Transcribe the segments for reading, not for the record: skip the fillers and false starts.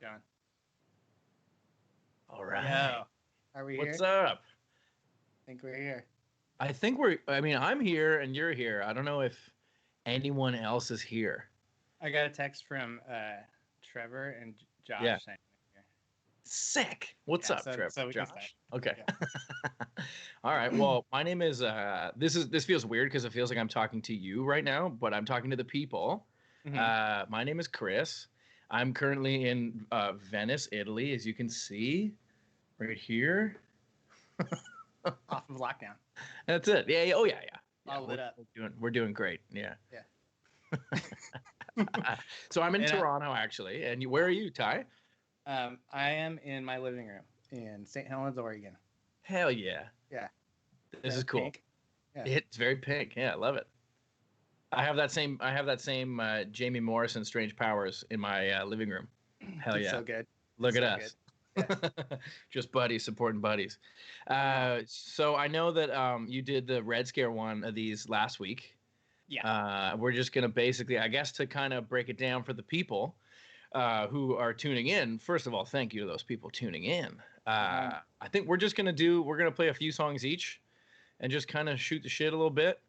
John. All right. Yeah. Are we What's here? up? I think we're here. I'm here and you're here. I don't know if anyone else is here. I got a text from Trevor and Josh Yeah. saying we're here. Sick. What's Yeah, up, so Trevor? we can start. Josh. Okay. Yeah. All right. Well, my name is this feels weird because it feels like I'm talking to you right now, but I'm talking to the people. Mm-hmm. My name is Chris. I'm currently in Venice, Italy, as you can see right here. Off of lockdown. That's it. Yeah, yeah. Oh yeah, yeah. All lit up. We're doing great. Yeah. Yeah. So I'm in And Toronto actually, and where are you, Ty? I am in my living room in St. Helens, Oregon. Hell yeah. Yeah. This is cool. Pink. Yeah. It's very pink. Yeah, I love it. I have that same Jamie Morrison Strange Powers in my living room. Hell It's yeah. so good. Look It's at so us. Yeah. Just buddies supporting buddies. So I know that you did the Red Scare one of these last week. Yeah. We're just going to basically, I guess, to kind of break it down for the people who are tuning in. First of all, thank you to those people tuning in. I think we're going to play a few songs each and just kind of shoot the shit a little bit.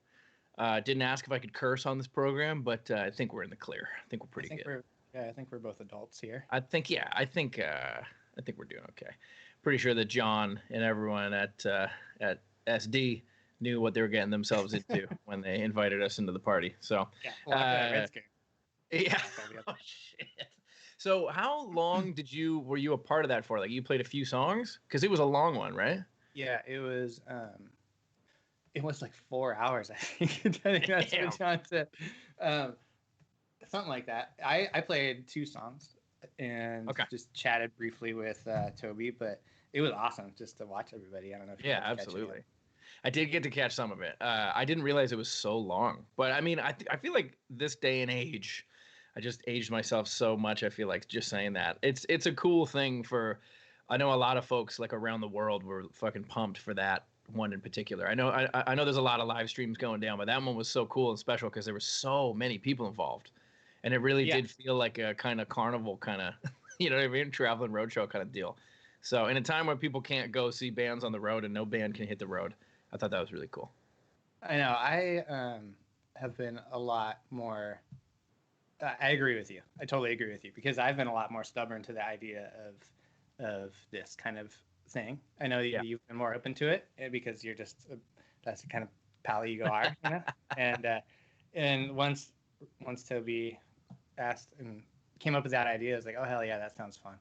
Didn't ask if I could curse on this program, but I think we're in the clear. I think we're pretty good. I think we're both adults here. I think we're doing okay. Pretty sure that John and everyone at SD knew what they were getting themselves into when they invited us into the party. So Yeah. Red Scare. yeah. Oh, shit. So how long were you a part of that for? Like you played a few songs? Because it was a long one, right? Yeah, it was like 4 hours, I think. I think that's what John said. Something like that. I played 2 songs and just chatted briefly with Toby, but it was awesome just to watch everybody. I don't know if you absolutely. I did get to catch some of it. I didn't realize it was so long, but I mean, I feel like this day and age, I just aged myself so much. I feel like just saying that it's a cool thing for. I know a lot of folks like around the world were fucking pumped for that one in particular. I know there's a lot of live streams going down, but that one was so cool and special because there were so many people involved, and it really did feel like a kind of carnival kind of, you know what I mean, traveling roadshow kind of deal. So in a time where people can't go see bands on the road and no band can hit the road, I thought that was really cool. I know. I have been a lot more. I agree with you. I totally agree with you because I've been a lot more stubborn to the idea of this kind of thing. I know you've been more open to it because you're just that's the kind of pal you are, you know. And once Toby asked and came up with that idea, I was like, oh hell yeah, that sounds fun.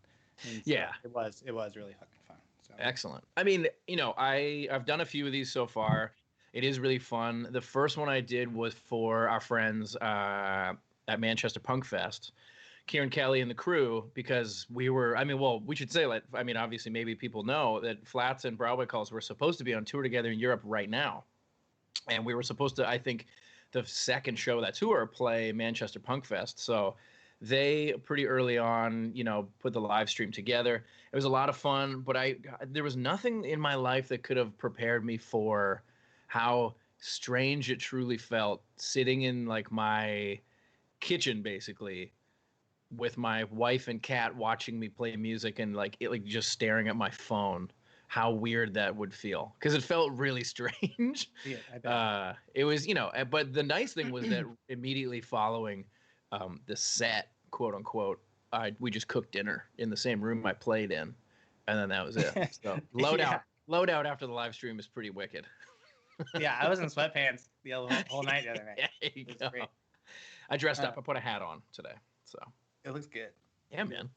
And so it was really fucking fun. So excellent. I mean, you know, I've done a few of these so far. It is really fun. The first one I did was for our friends at Manchester Punk Fest, Kieran Kelly and the crew, because we should say, like, I mean, obviously, maybe people know that Flats and Broadway Calls were supposed to be on tour together in Europe right now. And we were supposed to, I think, the second show of that tour play Manchester Punk Fest. So they pretty early on, you know, put the live stream together. It was a lot of fun, but there was nothing in my life that could have prepared me for how strange it truly felt sitting in like my kitchen basically with my wife and cat watching me play music and like just staring at my phone. How weird that would feel, because it felt really strange. Yeah, I bet. It was, you know, but the nice thing was that immediately following the set, quote unquote, we just cooked dinner in the same room I played in, and then that was it. So loadout after the live stream is pretty wicked. Yeah, I was in sweatpants the whole night the other night. Yeah, there you go. Great. I dressed up. I put a hat on today, so it looks good. Yeah, man.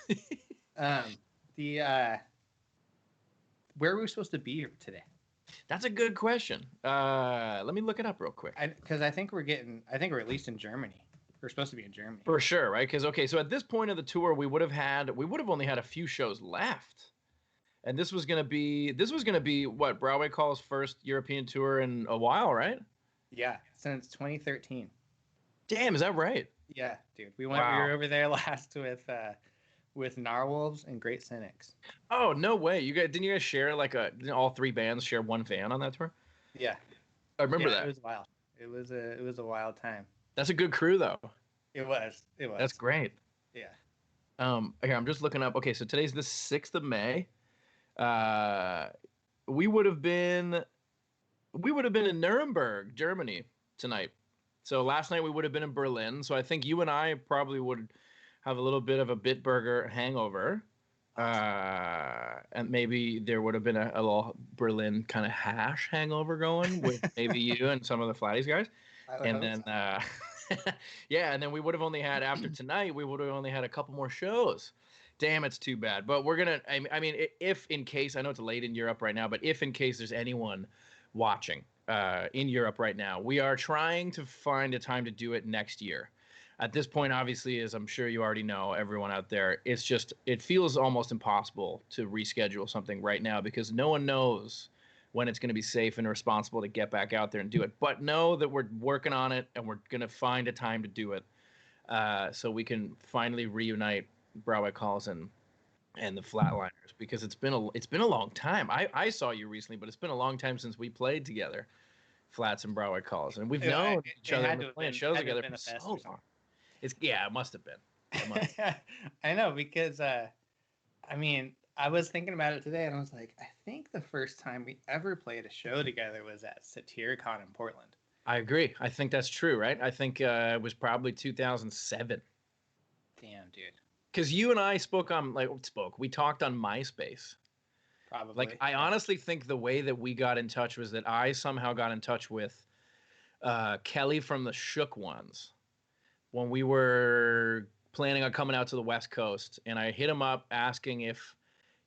Really good. Yeah. Where were we supposed to be today? That's a good question. Let me look it up real quick. Because I think we're at least in Germany. We're supposed to be in Germany. For sure, right? Because, so at this point of the tour, we would have only had a few shows left. And this was going to be what, Broadway Call's first European tour in a while, right? Yeah, since 2013. Damn, is that right? Yeah, dude. We were over there last with Narwhals and Great Cynics. Oh, no way. Didn't you guys share all 3 bands share one van on that tour? Yeah. I remember that. It was wild. It was a wild time. That's a good crew though. It was. That's great. Yeah. Here, I'm just looking up. Okay, so today's the 6th of May. We would have been in Nuremberg, Germany tonight. So last night we would have been in Berlin. So I think you and I probably would have a little bit of a Bitburger hangover. And maybe there would have been a little Berlin kind of hash hangover going with maybe you and some of the Flatties guys. And then, yeah, and then we would have only had, after tonight, we would have only had a couple more shows. Damn, it's too bad. But we're going to, I mean, if in case, I know it's late in Europe right now, but if in case there's anyone watching in Europe right now, we are trying to find a time to do it next year. At this point, obviously, as I'm sure you already know, everyone out there, it's just, it feels almost impossible to reschedule something right now because no one knows when it's going to be safe and responsible to get back out there and do it. But know that we're working on it and we're going to find a time to do it so we can finally reunite Broadway Calls and the Flatliners, because it's been a long time. I saw you recently, but it's been a long time since we played together, Flats and Broadway Calls, and we've known each other and been playing shows together for so long. It must have been. I know, because I mean, I was thinking about it today, and I was like, I think the first time we ever played a show together was at Satyricon in Portland. I agree. I think that's true, right? I think it was probably 2007. Damn, dude. Because you and I we talked on MySpace. Probably. Like, I honestly think the way that we got in touch was that I somehow got in touch with Kelly from the Shook Ones when we were planning on coming out to the West Coast. And I hit him up asking if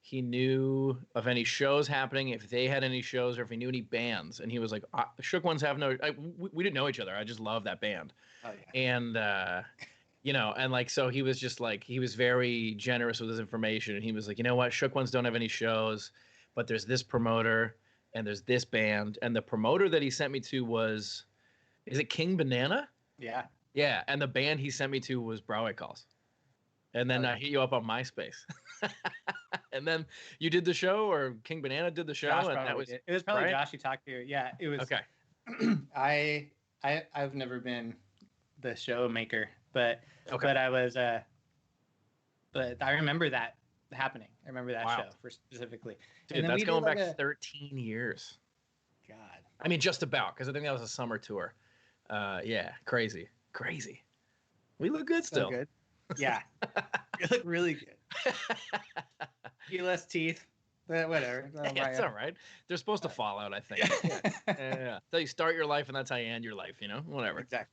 he knew of any shows happening, if they had any shows, or if he knew any bands. And he was like, Shook Ones have no... we didn't know each other. I just love that band. Oh, yeah. And... and like, so he was just like, he was very generous with his information. And he was like, you know what? Shook Ones don't have any shows, but there's this promoter and there's this band. And the promoter that he sent me to is it King Banana? Yeah. Yeah. And the band he sent me to was Broadway Calls. And then I hit you up on MySpace. And then you did the show, or King Banana did the show. It was probably Brian? Josh you talked to. Yeah, it was. Okay. I've never been the show maker, but okay. I was but I remember that happening. I remember that show specifically. Dude, that's going back 13 years. God. I mean, just about, because I think that was a summer tour. Yeah, crazy. We look good still. So good. Yeah. You look really good. You less teeth. But whatever. It's all right. They're supposed to fall out, I think. Yeah. So you start your life and that's how you end your life, whatever. Exactly.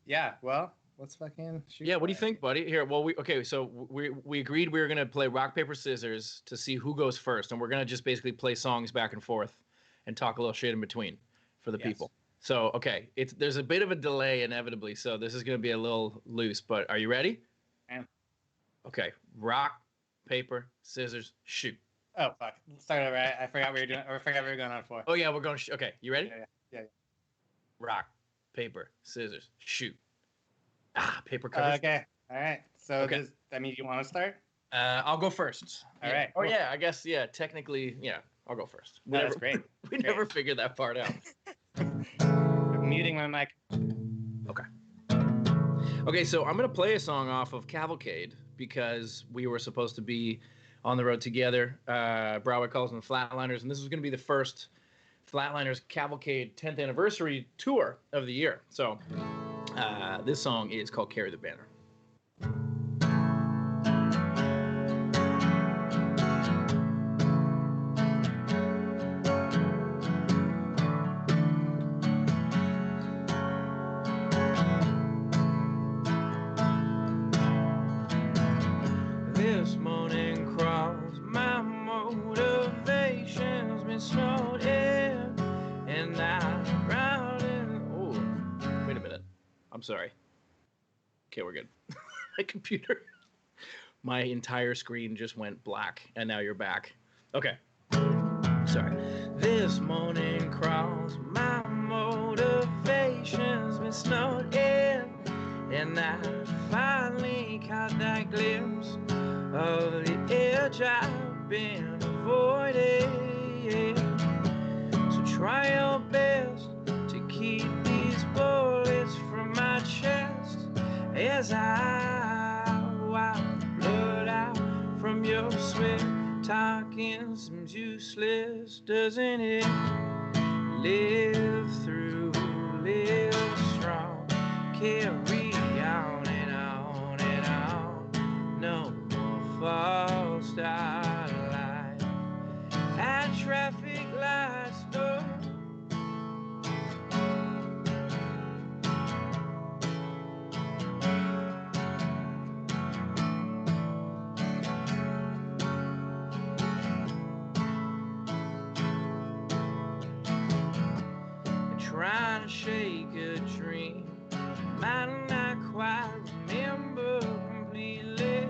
Yeah, well, let's fucking shoot. Yeah, what do you think, buddy? Here, well, so we agreed we were going to play rock, paper, scissors to see who goes first, and we're going to just basically play songs back and forth and talk a little shit in between for the people. So, okay, there's a bit of a delay inevitably, so this is going to be a little loose, but are you ready? I am. Okay, rock, paper, scissors, shoot. Oh, fuck. Start over. I forgot we were doing, or I forgot we were going on for. Oh, yeah, we're going, okay, you ready? Yeah. Rock, paper, scissors, shoot. Paper covers. Okay, all right. So, do you want to start? I'll go first. All right. Oh, yeah, I guess, technically, I'll go first. That's great. We never figured that part out. I'm muting my mic. Okay, so I'm going to play a song off of Cavalcade because we were supposed to be on the road together, Broadway Calls and the Flatliners, and this is going to be the first Flatliners Cavalcade 10th anniversary tour of the year. So this song is called Carry the Banner. This morning crawls, my motivation's been snowed in, and I'm routing. Oh, wait a minute. I'm sorry. Okay, we're good. My computer, my entire screen just went black, and now you're back. Okay. Sorry. This morning crawls, my motivation's been snowed in, and I finally caught that glimpse of the edge I've been avoiding. So try your best to keep these bullets from my chest. as I wipe blood out from your sweat. Talking seems useless, doesn't it? Live through, live strong, carry on and on and on. No more false starlight at traffic lights, no. Trying to shake a dream, might not quite remember completely.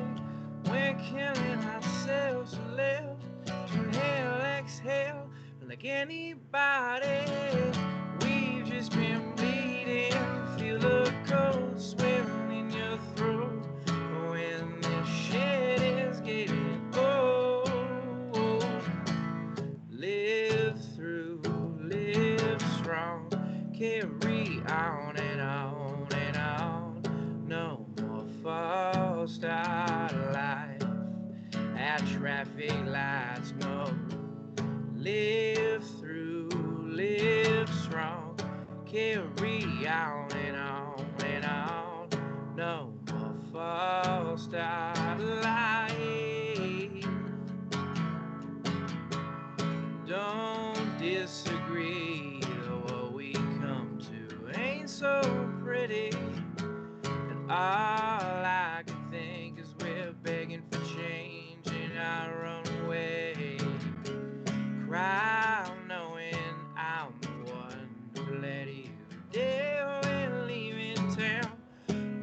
We're killing ourselves to live, to inhale, exhale, like anybody. We've just been bleeding, feel the cold swelling in your throat. When this shit is getting old, live through, live strong, carry on and on and on. No more false start life at traffic lights, no. Live through, live strong, carry on and on and on. No more false start life. Don't disagree, though what we come to ain't so pretty. And all I can think is we're begging for change in our own way. Cry knowing I'm the one who let you down and leaving town.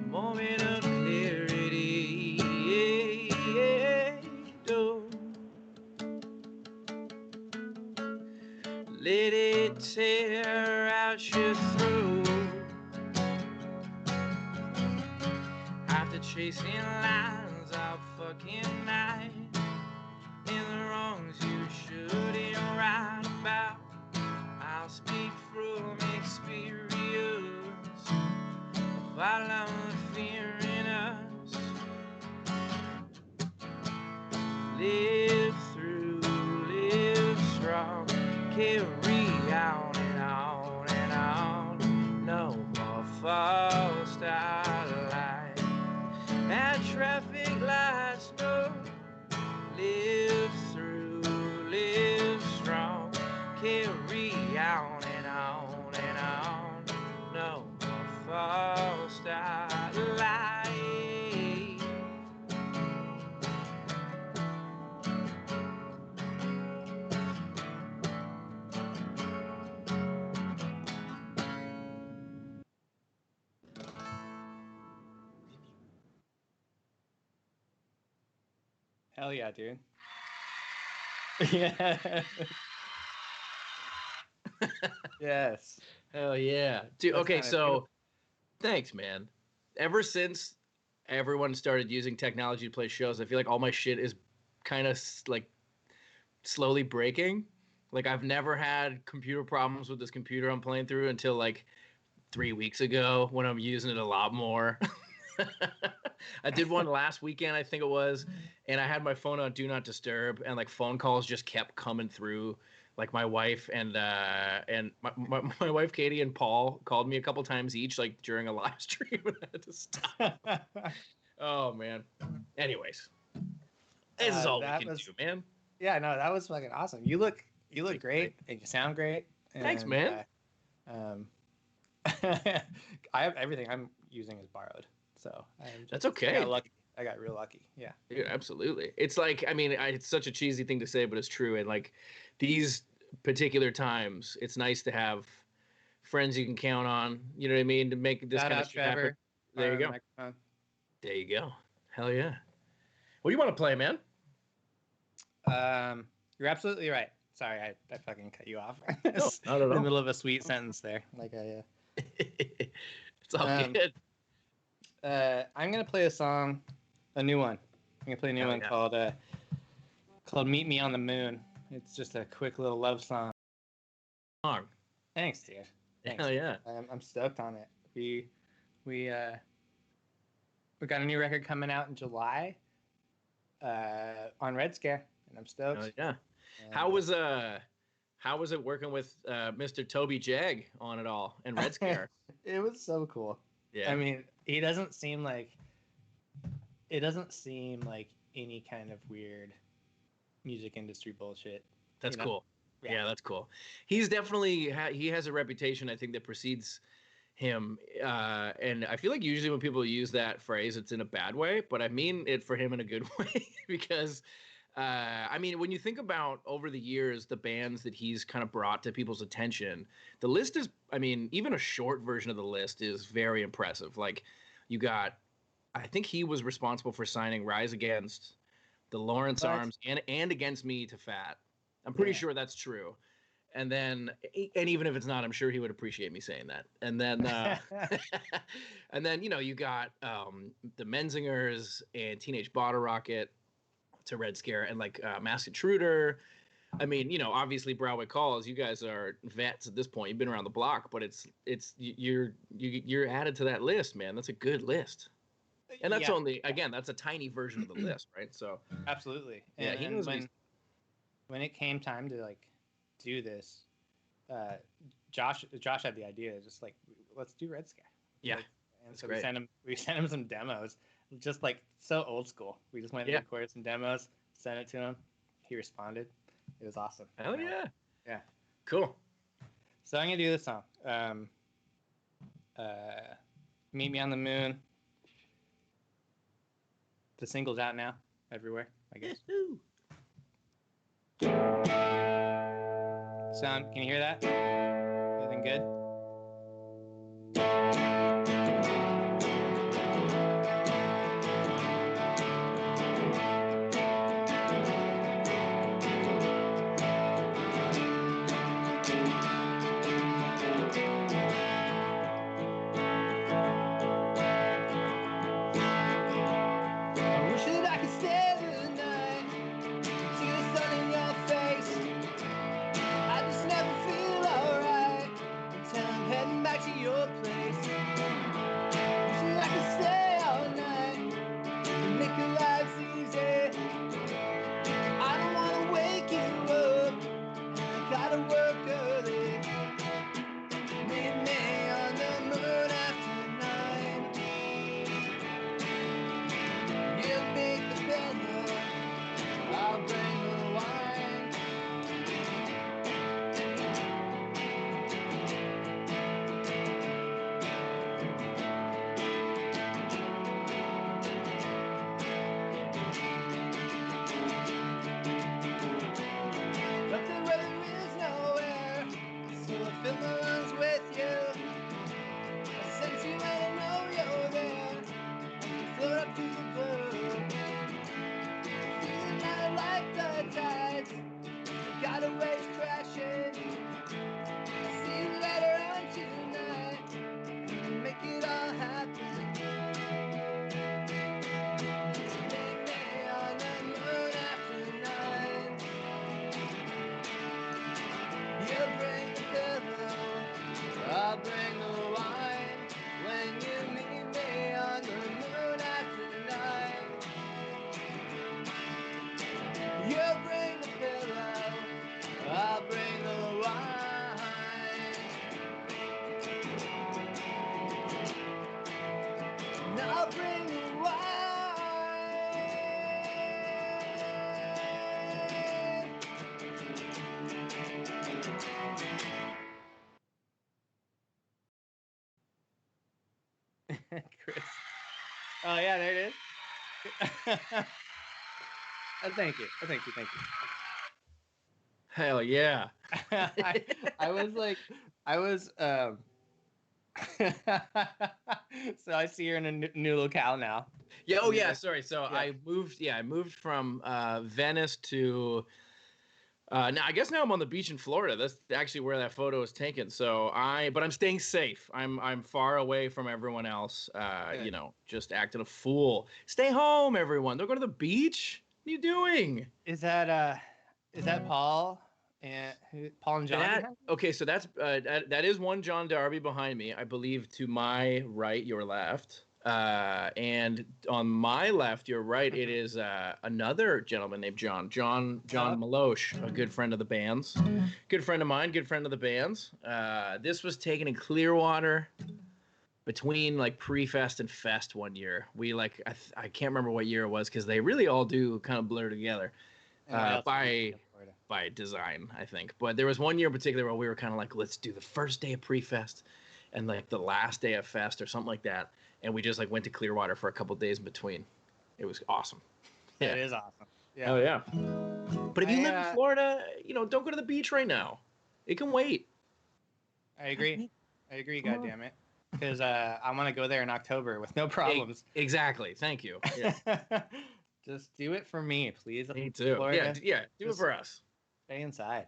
Moment of clarity, let it tear out your throat. After chasing lines all fucking night, in the wrongs you shouldn't write about. I'll speak from experience, follow the fear in us. Live through, live strong, carry on and on and on. No more false starlight at traffic lights, no. Live through, live strong, carry on and on and on. No more false starlight. Hell yeah, dude. Yeah. Yes. Hell yeah. Dude, That's okay, kinda so beautiful. thanks, man. Ever since everyone started using technology to play shows, I feel like all my shit is kind of like slowly breaking. Like I've never had computer problems with this computer I'm playing through until like 3 weeks ago when I'm using it a lot more. I did one last weekend, I think it was, and I had my phone on Do Not Disturb, and like phone calls just kept coming through. Like my wife and my wife Katie and Paul called me a couple times each, like during a live stream, and I had to stop. Oh man. Anyways, this is all we can do, man. Yeah, no, that was fucking awesome. You look great, and you sound great. And, Thanks, man. I have everything I'm using is borrowed, so that's okay. I got lucky. I got real lucky. Yeah. Yeah, absolutely. It's like, I mean, it's such a cheesy thing to say, but it's true. And like these particular times, it's nice to have friends you can count on. You know what I mean? To make this kind of shit happen. There you go. There you go. Hell yeah. What do you want to play, man? You're absolutely right. Sorry, I fucking cut you off. No, not at all. In the middle of a sweet sentence there. Like it's all good. I'm gonna play a song, a new one. I'm gonna play a new one called "Meet Me on the Moon." It's just a quick little love song. Thanks, dude. Thanks. Hell yeah. I'm stoked on it. We We got a new record coming out in July on Red Scare, and I'm stoked. Yeah. And, How was it working with Mr. Toby Jag on it all and Red Scare? It was so cool. Yeah. I mean, it doesn't seem like any kind of weird music industry bullshit. That's cool. Yeah, that's cool. He's definitely he has a reputation, I think, that precedes him, and I feel like usually when people use that phrase, it's in a bad way, but I mean it for him in a good way because I mean, when you think about over the years the bands that he's kind of brought to people's attention, the list is, I mean, even a short version of the list is very impressive. Like, you got, I think he was responsible for signing Rise Against, the Lawrence Arms, and Against Me to Fat. I'm pretty sure that's true. And then, and even if it's not, I'm sure he would appreciate me saying that. And then, and then, you know, you got the Menzingers and Teenage Bottle Rocket to Red Scare, and like Masked Intruder. I mean, you know, obviously Broadway Calls. You guys are vets at this point. You've been around the block, but you're added to that list, man. That's a good list. And that's only, again, that's a tiny version of the list, right? So absolutely. Yeah, he knows when it came time to like do this, Josh had the idea, just like, let's do Red Scare. Yeah. Like, and so we sent him some demos, just like so old school. We just went and recorded some demos, sent it to him. He responded. It was awesome. Hell yeah. Yeah. Cool. So I'm gonna do this song. Meet Me on the Moon. The single's out now everywhere, I guess. Sound, can you hear that? Everything good? Chris. Oh yeah, there it is. Thank you. Hell yeah. So I see you're in a new locale now. Yeah. Oh yeah. Sorry. So I moved from Venice to. Now I guess now I'm on the beach in Florida. That's actually where that photo is taken. But I'm staying safe. I'm far away from everyone else. You know, just acting a fool. Stay home, everyone. Don't go to the beach. What are you doing? Is that Paul and Paul and John? Okay, so that is one John Darby behind me. I believe to my right, your left. And on my left, your right, it is another gentleman named John Maloche, a good friend of the band's, good friend of mine, good friend of the band's. This was taken in Clearwater between like pre-fest and fest one year. We like I can't remember what year it was because they really all do kind of blur together by design, I think. But there was one year in particular where we were kind of like, let's do the first day of pre-fest and like the last day of fest or something like that. And we just like went to Clearwater for a couple days in between. It was awesome. Yeah. It is awesome. Yeah. Oh yeah. But if you live in Florida, don't go to the beach right now. It can wait. I agree. God damn it. Because I want to go there in October with no problems. Exactly. Thank you. Yeah. Just do it for me, please. Me too. Florida. Yeah. Do it for us. Stay inside.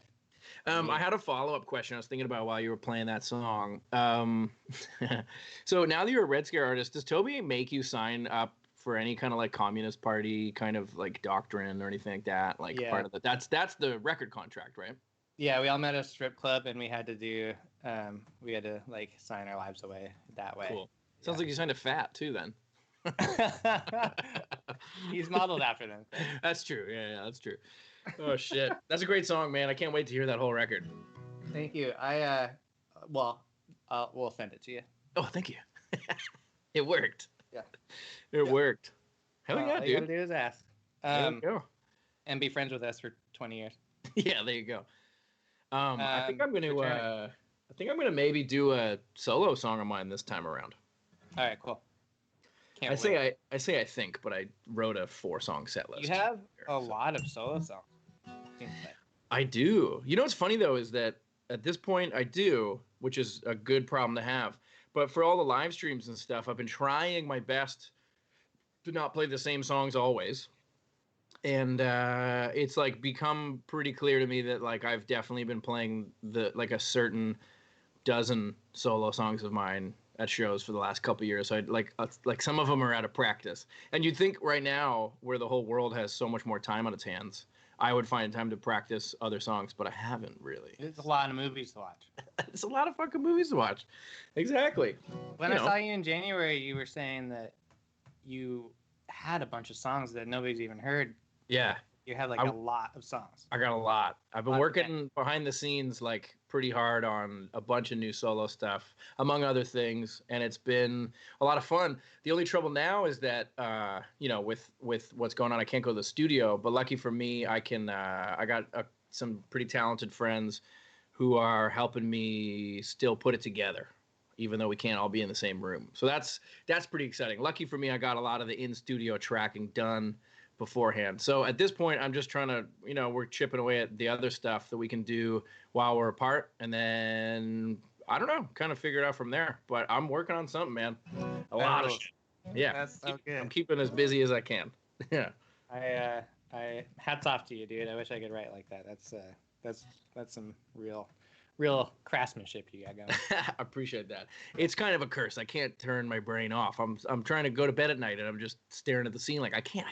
I had a follow-up question I was thinking about while you were playing that song. So now that you're a Red Scare artist, does Toby make you sign up for any kind of like Communist Party kind of like doctrine or anything like that? Like part of the that's the record contract, right? Yeah, we all met at a strip club and we had to like sign our lives away that way. Cool. Sounds like you signed a fat too then. He's modeled after them. That's true. Yeah, that's true. Oh shit, that's a great song, man. I can't wait to hear that whole record. Thank you. We'll send it to you. Oh, thank you. It worked. Yeah, it worked. Hell yeah, dude. All you gotta do is ask. There you go. And be friends with us for 20 years. Yeah, there you go. I think I'm gonna maybe do a solo song of mine this time around. All right, cool. I say I think, but I wrote a 4-song set list. You have a lot of solo songs. I do. You know what's funny though is that at this point I do, which is a good problem to have. But for all the live streams and stuff, I've been trying my best to not play the same songs always. And it's like become pretty clear to me that like I've definitely been playing a certain dozen solo songs of mine at shows for the last couple of years. So like some of them are out of practice. And you'd think right now, where the whole world has so much more time on its hands, I would find time to practice other songs, but I haven't really. It's a lot of movies to watch. It's a lot of fucking movies to watch. Exactly. When I saw you in January, you were saying that you had a bunch of songs that nobody's even heard. Yeah. You had a lot of songs. I got a lot. I've been working behind the sines like pretty hard on a bunch of new solo stuff, among other things, and it's been a lot of fun. The only trouble now is that with what's going on, I can't go to the studio. But lucky for me, I can. I got some pretty talented friends who are helping me still put it together, even though we can't all be in the same room. So that's pretty exciting. Lucky for me, I got a lot of the in-studio tracking done beforehand. So at this point, I'm just trying to, we're chipping away at the other stuff that we can do while we're apart. And then, I don't know, kind of figure it out from there. But I'm working on something, man. A lot of shit. Yeah. That's so good. I'm keeping as busy as I can. Yeah. I hats off to you, dude. I wish I could write like that. That's some real craftsmanship you got going. I appreciate that. It's kind of a curse. I can't turn my brain off. I'm trying to go to bed at night and I'm just staring at the scene like I can't.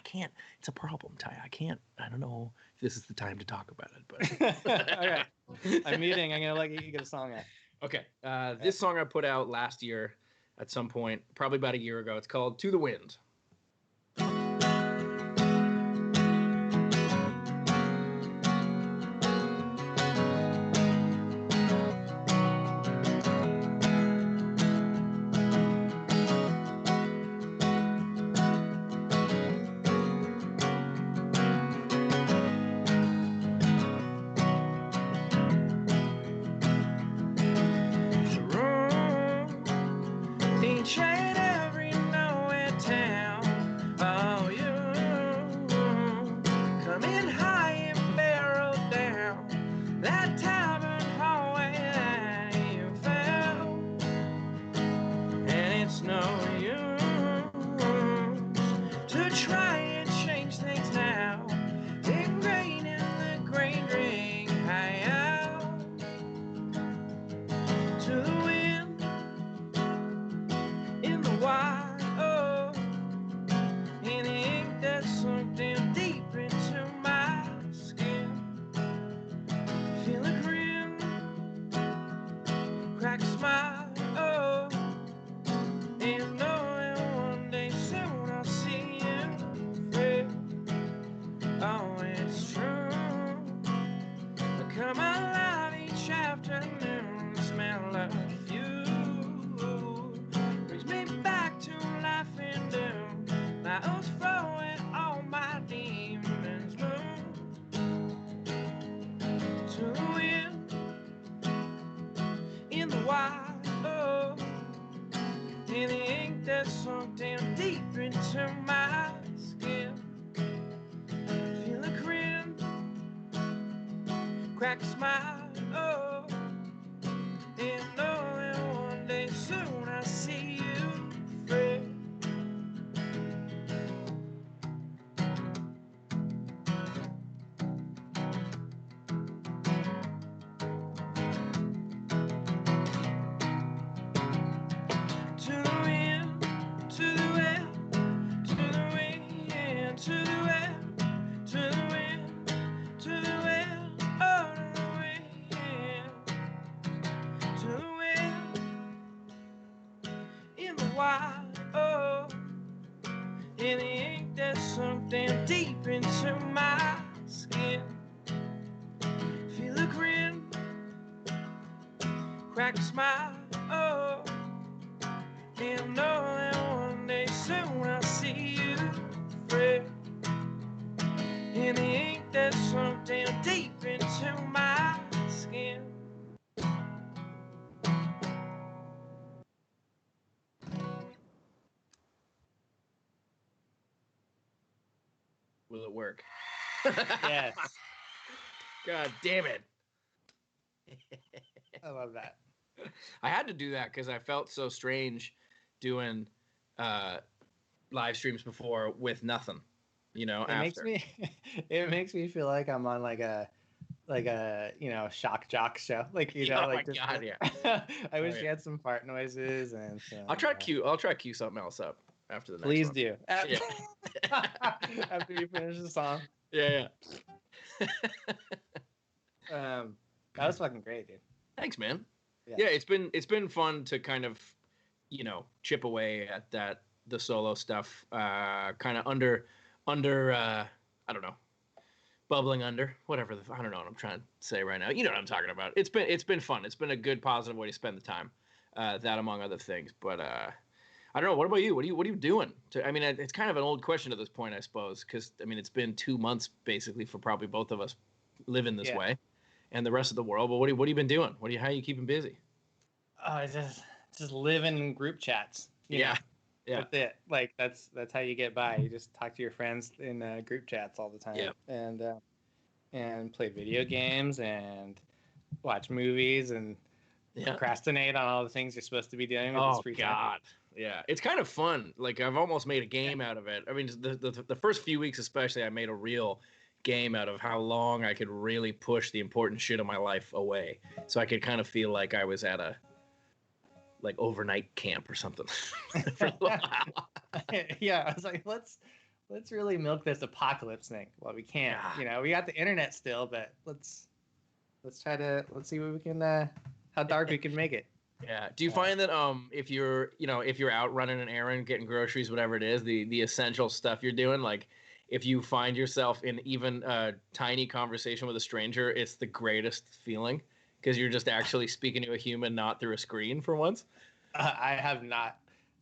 It's a problem, Ty. I don't know if this is the time to talk about it, but okay. I'm muting. I'm gonna let you get a song out. Okay. This song I put out last year at some point, probably about a year ago. It's called To the Wind. In my life each afternoon. The smell of you brings me back to life and doom. Like I was throwing all my demons moon to the wind in the wild, oh, in the ink that sunk down deep into my skin. Feel a grin, crack a smile, oh, and knowing one day soon I see you, Fred. To the wind, to the wind, to the wind, to the wind, to the wind, to the wind, oh, to the wind, in the wild, oh, in the ink that's sunk down deep into my skin. Feel a grin, crack a smile, oh, and know that one day soon I'll see you, Fred. In the ink that's sunk down deep into my skin. Will it work? Yes. God damn it. I love that. I had to do that because I felt so strange doing live streams before with nothing, you know, after. It makes me feel like I'm on like a shock jock show. Like, you know, Oh like my God, yeah. I wish you had some fart noises and I'll try cue something else up after the next Please one. do. Yeah. After you finish the song. Yeah. That was fucking great, dude. Thanks, man. Yeah, it's been fun to kind of, you know, chip away at the solo stuff, kind of under I don't know, bubbling under, whatever I don't know what I'm trying to say right now. You know what I'm talking about. It's been fun. It's been a good positive way to spend the time. That among other things, but I don't know. What about you? What are you doing? I mean, it's kind of an old question at this point, I suppose, because I mean, it's been 2 months basically for probably both of us living this way, and the rest of the world. But what have you been doing? How are you keeping busy? Oh, just living in group chats. You know? Yeah. That's it. Like that's how you get by. You just talk to your friends in group chats all the time. Yeah. And play video games and watch movies and procrastinate on all the things you're supposed to be doing with this free time. God. Yeah, it's kind of fun. Like I've almost made a game out of it. I mean, the first few weeks especially, I made a real game out of how long I could really push the important shit of my life away, so I could kind of feel like I was at a overnight camp or something. For a while. Yeah, I was like, let's really milk this apocalypse thing. Well, we can't. Yeah. You know, we got the internet still, but let's see what we can how dark we can make it. Yeah. Do you find that if you're out running an errand, getting groceries, whatever it is, the essential stuff you're doing, like if you find yourself in even a tiny conversation with a stranger, it's the greatest feeling because you're just actually speaking to a human, not through a screen for once? I have not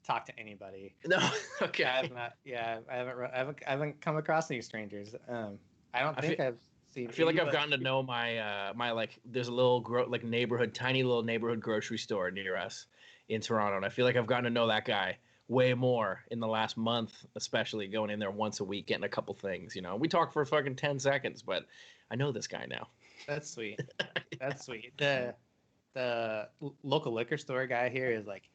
talked to anybody. No. Okay. I have not. Yeah, I haven't come across any strangers. I don't think I've seen. I feel like I've gotten to know my there's a little tiny little neighborhood grocery store near us in Toronto, and I feel like I've gotten to know that guy way more in the last month, especially going in there once a week, getting a couple things. You know, we talk for fucking 10 seconds, but I know this guy now. That's sweet. That's sweet. The local liquor store guy here is like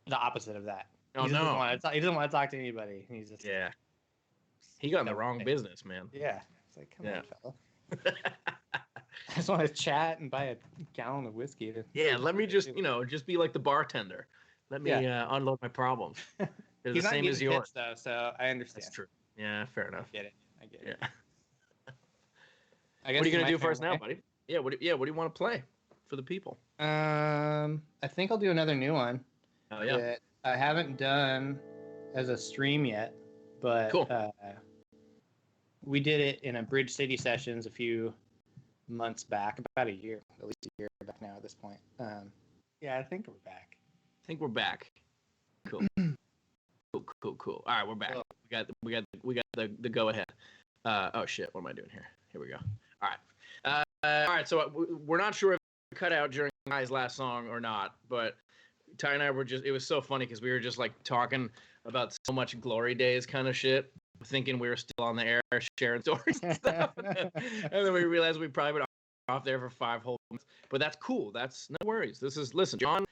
the opposite of that. Oh, he doesn't want to talk to anybody. He's just he got in the wrong business, man. Yeah, it's like, come on, fella. I just want to chat and buy a gallon of whiskey. Let me just be like the bartender. Let me unload my problems. They're the same as yours, though. So I understand. That's true. Yeah, fair enough. I get it. Yeah. I guess what are you gonna do for us now, buddy? Yeah. What do you want to play for the people? I think I'll do another new one. Oh yeah. That I haven't done as a stream yet, but cool. We did it in a Bridge City sessions a few months back, about a year, at least a year back now at this point. Yeah, I think we're back. I think we're back. Cool. Cool. All right, we're back. Cool. We got the go ahead. Oh shit, what am I doing here? Here we go. All right. So we're not sure if we cut out during Ty's last song or not, but Ty and I were it was so funny because we were just like talking about so much Glory Days kind of shit, thinking we were still on the air sharing stories and stuff. and then we realized we probably been off there for 5 whole months. But that's cool. That's no worries. Listen, John.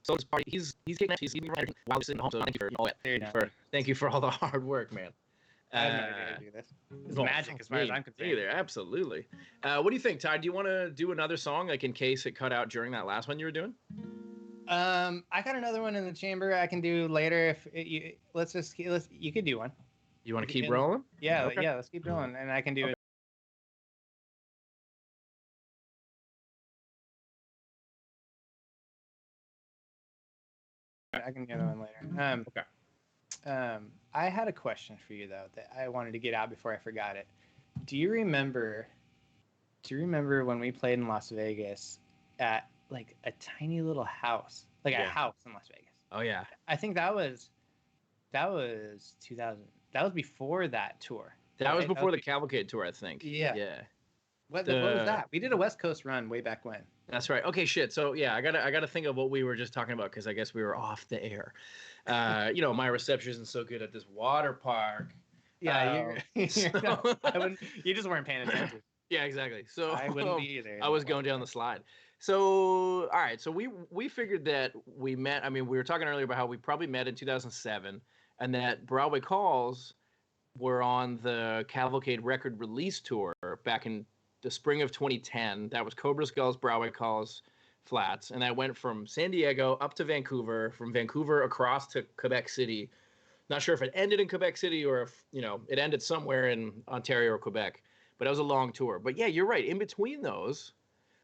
So he's taking he's writing while he's sitting home. So thank you for all that. Thank you for all the hard work, man. I have no idea how to do this. It's magic as far as I'm concerned. Either, absolutely. What do you think, Ty? Do you want to do another song, like in case it cut out during that last one you were doing? I got another one in the chamber I can do later. You could do one. You want to keep rolling? Yeah, okay. Yeah. Let's keep rolling, and I can do it. I can do the one later. Okay. I had a question for you though that I wanted to get out before I forgot it. Do you remember when we played in Las Vegas at like a tiny little house, a house in Las Vegas? Oh yeah. I think that was 2000. That was before that tour. That was before the Cavalcade tour, I think. Yeah. What was that? We did a West Coast run way back when. That's right. Okay, shit. So yeah, I gotta think of what we were just talking about because I guess we were off the air. My reception isn't so good at this water park. Yeah, you just weren't paying attention. Yeah, exactly. So I wouldn't be either. I was going down the slide. So all right, so we figured that we met. I mean, we were talking earlier about how we probably met in 2007, and that Broadway Calls were on the Cavalcade record release tour back in the spring of 2010. That was Cobra Skull's Broadway Calls Flats, and that went from San Diego up to Vancouver, from Vancouver across to Quebec City. Not sure if it ended in Quebec City or if it ended somewhere in Ontario or Quebec, but it was a long tour. But yeah, you're right. In between those,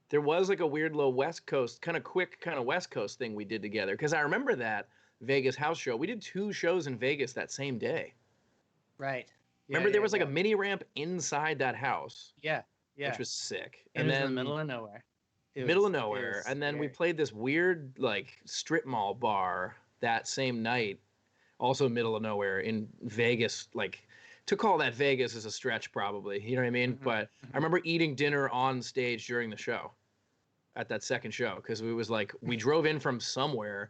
there was like a weird little West Coast, kind of quick, kind of West Coast thing we did together. Because I remember that Vegas house show. We did 2 shows in Vegas that same day. Right. Yeah, remember there was like a mini ramp inside that house. Yeah. Which was sick. And then in the middle of nowhere. And then we played this weird like strip mall bar that same night, also middle of nowhere in Vegas. Like, to call that Vegas is a stretch probably, you know what I mean? Mm-hmm. But I remember eating dinner on stage during the show, at that second show, because we drove in from somewhere.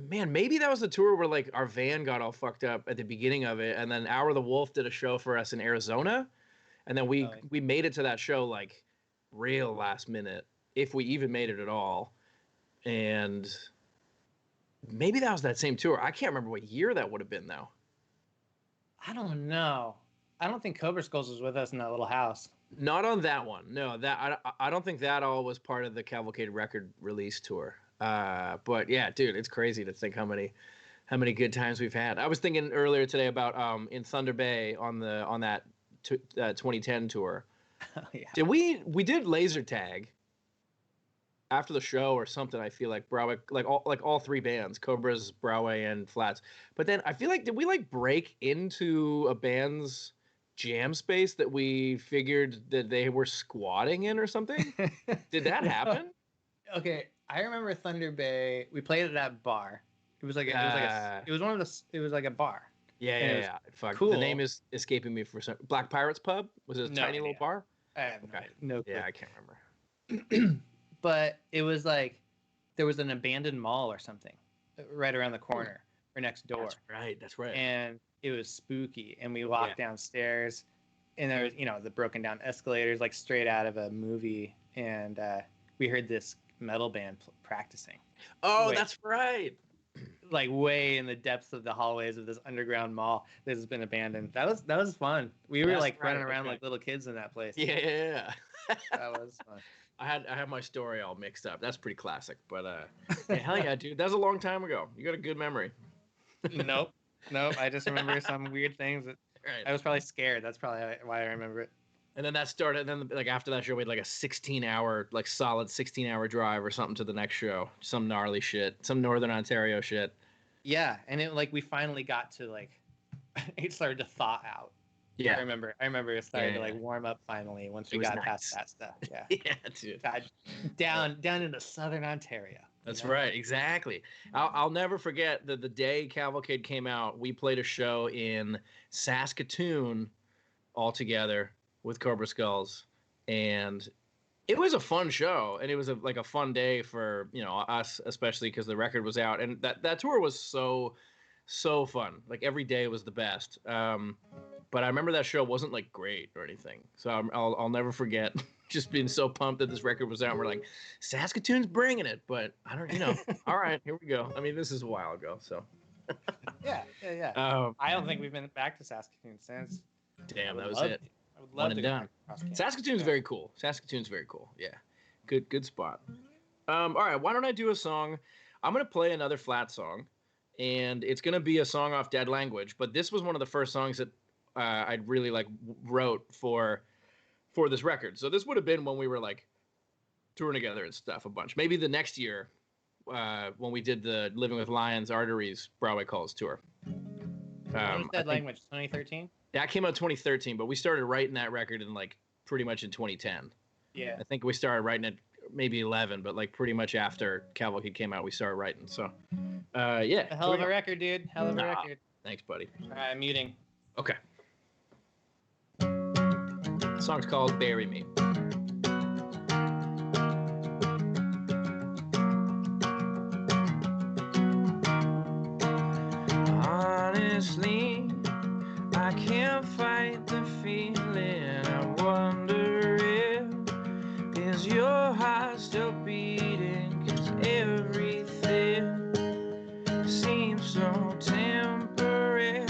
Man, maybe that was the tour where like our van got all fucked up at the beginning of it, and then Hour of the Wolf did a show for us in Arizona, and then we made it to that show like real last minute, if we even made it at all. And maybe that was that same tour. I can't remember what year that would have been though. I don't know. I don't think Cobra Skulls was with us in that little house. Not on that one. No, that I don't think that all was part of the Cavalcade record release tour. But yeah, dude, it's crazy to think how many good times we've had. I was thinking earlier today about in Thunder Bay on that 2010 tour. Oh, yeah. Did we did laser tag after the show or something? I feel like Broadway, like all 3 bands, Cobras, Broadway, and Flats. But then I feel like, did we like break into a band's jam space that we figured that they were squatting in or something? Did that happen? Okay, I remember Thunder Bay. We played at that bar. It was like a bar. Yeah. Fuck. Cool. The name is escaping me for some. Black Pirates Pub? Was it a tiny little bar? I have no clue. Yeah, I can't remember. But it was like there was an abandoned mall or something right around the corner or next door. That's right. And it was spooky. And we walked downstairs, and there was the broken down escalators like straight out of a movie. And we heard this metal band practicing. Oh, that's right. Like way in the depths of the hallways of this underground mall that has been abandoned. That was fun. We were running around like little kids in that place. Yeah. That was fun. I had my story all mixed up. That's pretty classic. But hell yeah, dude. That was a long time ago. You got a good memory. Nope. I just remember some weird things that I was probably scared. That's probably why I remember it. And then that started. And then like after that show, we had like a 16-hour, like solid 16-hour drive or something to the next show. Some gnarly shit. Some Northern Ontario shit. Yeah, and it we finally got to it started to thaw out. Yeah. I remember it started to Yeah. like warm up finally once It we was got past nice. that stuff. Yeah. Yeah, dude. God, down into southern Ontario. That's right, exactly. I'll never forget that the day Cavalcade came out, we played a show in Saskatoon all together with Cobra Skulls, and it was a fun show, and it was like a fun day for us, especially because the record was out, and that tour was so fun. Like every day was the best. But I remember that show wasn't like great or anything, so I'll never forget just being so pumped that this record was out. And we're like, Saskatoon's bringing it, but I don't, all right, here we go. I mean, this is a while ago, so. Yeah. I don't think we've been back to Saskatoon since. Damn, that was it. I would love One to and go done. back across Canada. Saskatoon's very cool. Saskatoon's very cool. Yeah, good spot. All right, why don't I do a song? I'm gonna play another Flat song, and it's gonna be a song off Dead Language. But this was one of the first songs that I'd really like wrote for this record. So this would have been when we were like touring together and stuff a bunch. Maybe the next year when we did the Living with Lions Arteries Broadway Calls tour. When was Dead Language? 2013. That came out 2013, but we started writing that record in like pretty much in 2010. Yeah. I think we started writing it maybe 11, but like pretty much after Cavalcade came out, we started writing. So, yeah. A hell of a record, dude. Hell of a record. Thanks, buddy. All right, I'm muting. Okay. The song's called Bury Me. Honestly, I can't fight the feeling. I wonder if is your heart still beating? 'Cause everything seems so temporary.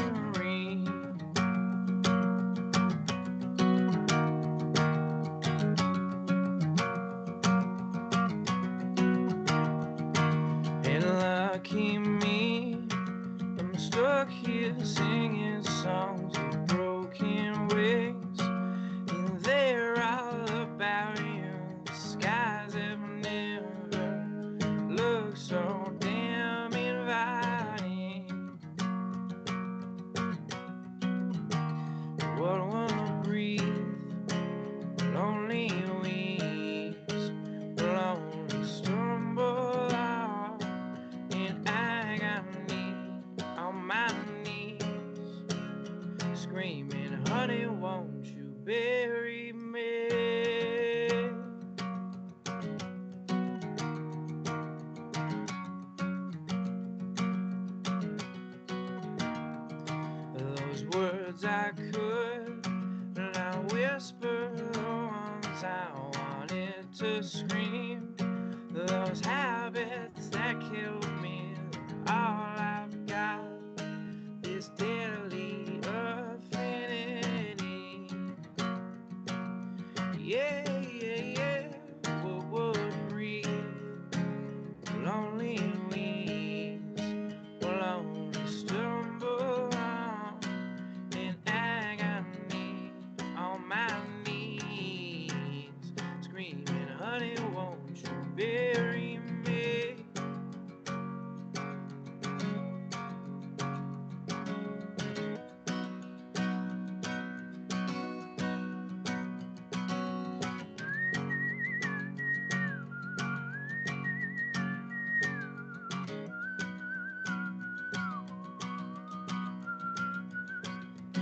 And lucky me, I'm stuck here singing songs of broken wings, and they're all about you. The skies have never looked so damn inviting. What wanna breathe? Lonely weeps, lonely stumble out in agony on my knees, screaming, honey, won't you bury me? Those words I could not whisper, the ones I wanted to scream, those habits that killed me, all I've got is deadly affinity. Yeah, would breathe, lonely weeds, lonely stumble on in agony on my knees, screaming, honey, won't you bury me?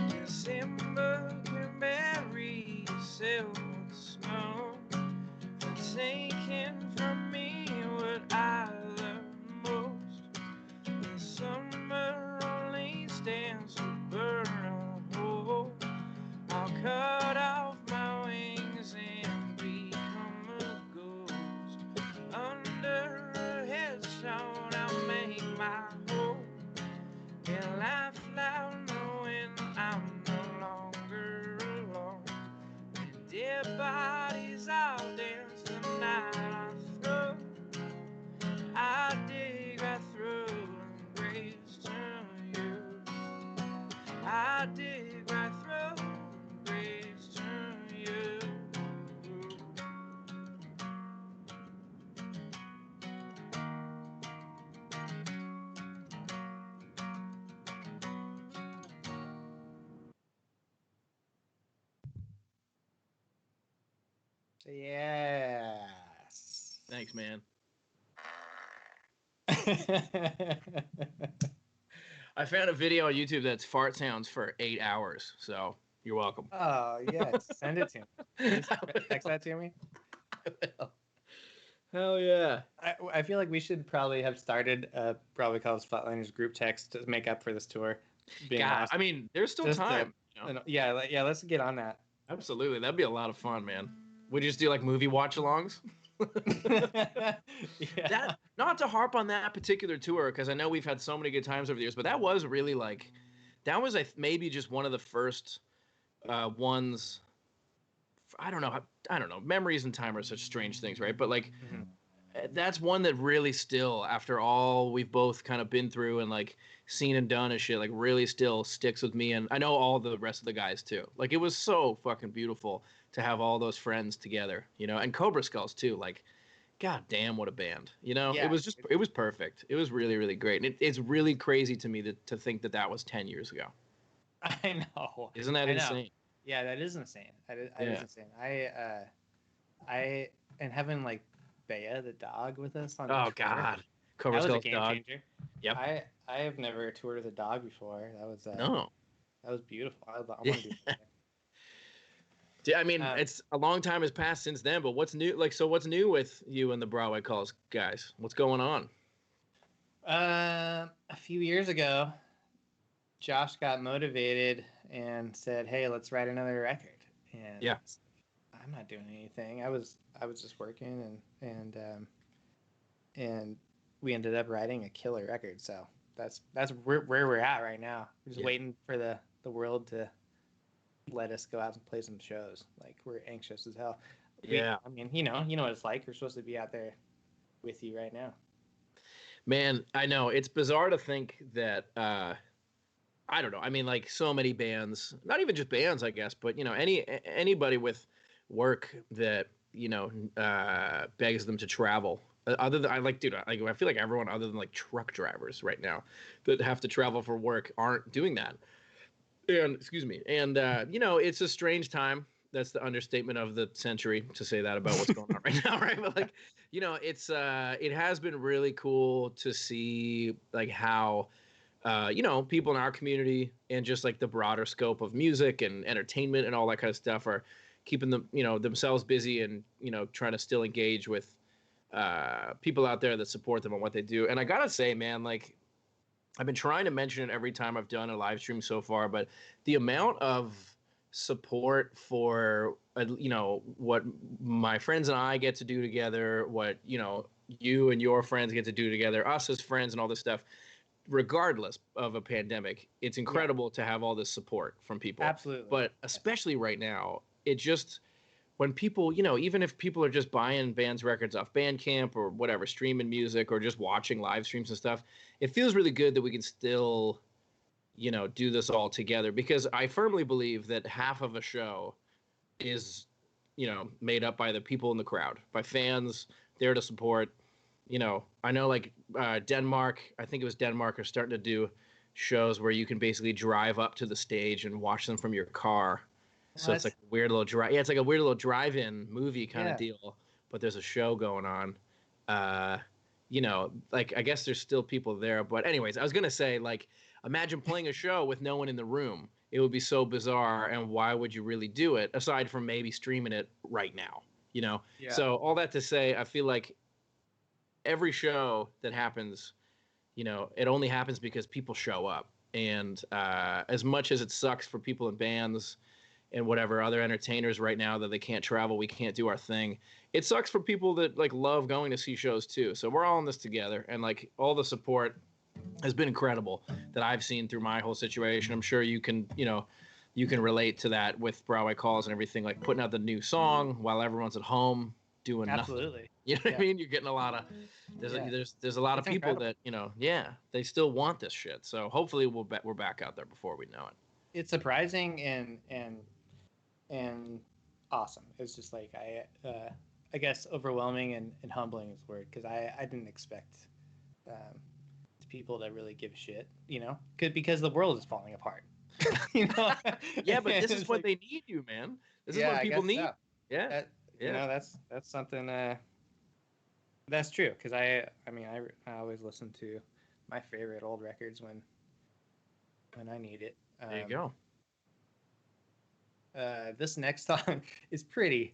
December can bury yourself with snow, for taking from me what I love most. The summer only stands to burn a hole. I'll cut off my wings and become a ghost. Under a headstone I'll make my home, and laugh loud knowing I'm no longer alone. And dead bodies all dance the night I throw. I dig right through and grace to you. I dig right through and grace to you. Yes. Thanks, man. I found a video on YouTube that's fart sounds for 8 hours, so you're welcome. Oh, yes. Send it to me. Please text that to me. I will. Hell yeah. I feel like we should probably have started a Broadway Calls Flatliners group text to make up for this tour. Being God, lost. I mean, there's still Just time. You know? Yeah, let's get on that. Absolutely. That'd be a lot of fun, man. Would you just do like movie watch alongs? Yeah. That, not to harp on that particular tour, because I know we've had so many good times over the years, but that was really like, that was maybe just one of the first ones. I don't know. Memories and time are such strange things, right? But like, that's one that really still, after all we've both kind of been through and like seen and done and shit, like really still sticks with me. And I know all the rest of the guys too. Like, it was so fucking beautiful to have all those friends together, you know, and Cobra Skulls too. Like, god damn, what a band, you know. Yeah, it was perfect. It was really, really great. And it's really crazy to me to think that was 10 years ago. I know. Isn't that insane? Yeah, that is insane. That is Yeah. insane. And having like Bea the dog with us on Oh the tour, god, Cobra that was a Skulls game dog. changer. Yep. I have never toured with a dog before. No. That was beautiful. I want to do that. I mean, it's a long time has passed since then, but what's new? Like, so what's new with you and the Broadway Calls guys? What's going on? A few years ago, Josh got motivated and said, "Hey, let's write another record." And yeah, I'm not doing anything. I was just working, and we ended up writing a killer record. So that's where we're at right now. We're just waiting for the world to let us go out and play some shows. Like, we're anxious as hell. I mean, you know what it's like. We're supposed to be out there with you right now. Man, I know it's bizarre to think that. I don't know. I mean, like, so many bands, not even just bands, I guess, but you know, anybody with work that begs them to travel. Other than I feel like everyone other than like truck drivers right now that have to travel for work aren't doing that. And excuse me. And it's a strange time. That's the understatement of the century to say that about what's going on right now, right? But like, it's it has been really cool to see like how people in our community and just like the broader scope of music and entertainment and all that kind of stuff are keeping them, themselves busy and, trying to still engage with people out there that support them on what they do. And I gotta say, man, like, I've been trying to mention it every time I've done a live stream so far, but the amount of support for, what my friends and I get to do together, what, you and your friends get to do together, us as friends and all this stuff, regardless of a pandemic, it's incredible to have all this support from people. Absolutely. But especially right now, it just, when people, even if people are just buying bands' records off Bandcamp or whatever, streaming music or just watching live streams and stuff, it feels really good that we can still, do this all together, because I firmly believe that half of a show is, made up by the people in the crowd, by fans there to support. I know like Denmark, I think it was Denmark, are starting to do shows where you can basically drive up to the stage and watch them from your car. So it's like a weird little drive. Yeah, it's like a weird little drive-in movie kind of deal, but there's a show going on. Like, I guess there's still people there. But anyways, I was going to say, like, imagine playing a show with no one in the room. It would be so bizarre. And why would you really do it aside from maybe streaming it right now? Yeah. So all that to say, I feel like every show that happens, it only happens because people show up. And as much as it sucks for people in bands and whatever other entertainers right now that they can't travel, we can't do our thing, it sucks for people that like love going to see shows too. So we're all in this together, and like all the support has been incredible that I've seen through my whole situation. I'm sure you can relate to that with Broadway Calls and everything, like putting out the new song while everyone's at home doing Absolutely. nothing. You know what I mean? You're getting a lot of there's a lot of people incredible. That they still want this shit. So hopefully we're back out there before we know it. It's surprising and awesome. It's just like I guess overwhelming and humbling is the word, because I didn't expect people to really give a shit, because the world is falling apart. Yeah, but this is what they need you, man. This is what people need. So. Yeah. You know, that's something that's true because I mean I always listen to my favorite old records when I need it. There you go. This next song is pretty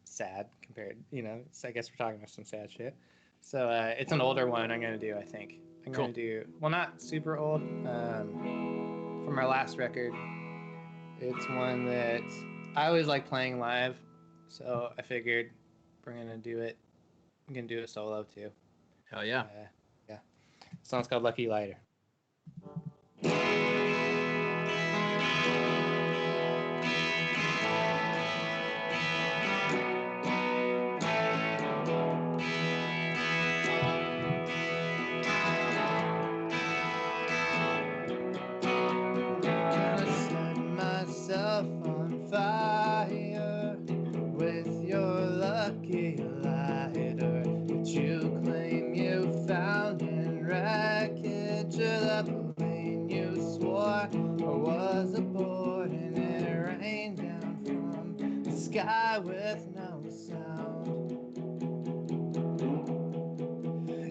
sad compared. You know, I guess we're talking about some sad shit. So it's an older one. I'm gonna do. I think I'm Cool. gonna do. Well, not super old. From our last record, it's one that I always like playing live. So I figured we're gonna do it. I'm gonna do it solo too. Hell yeah. Yeah. The song's called Lucky Lighter. On fire with your lucky lighter that you claim you found in wreckage of the plane you swore was aboard, and it rained down from the sky with no sound.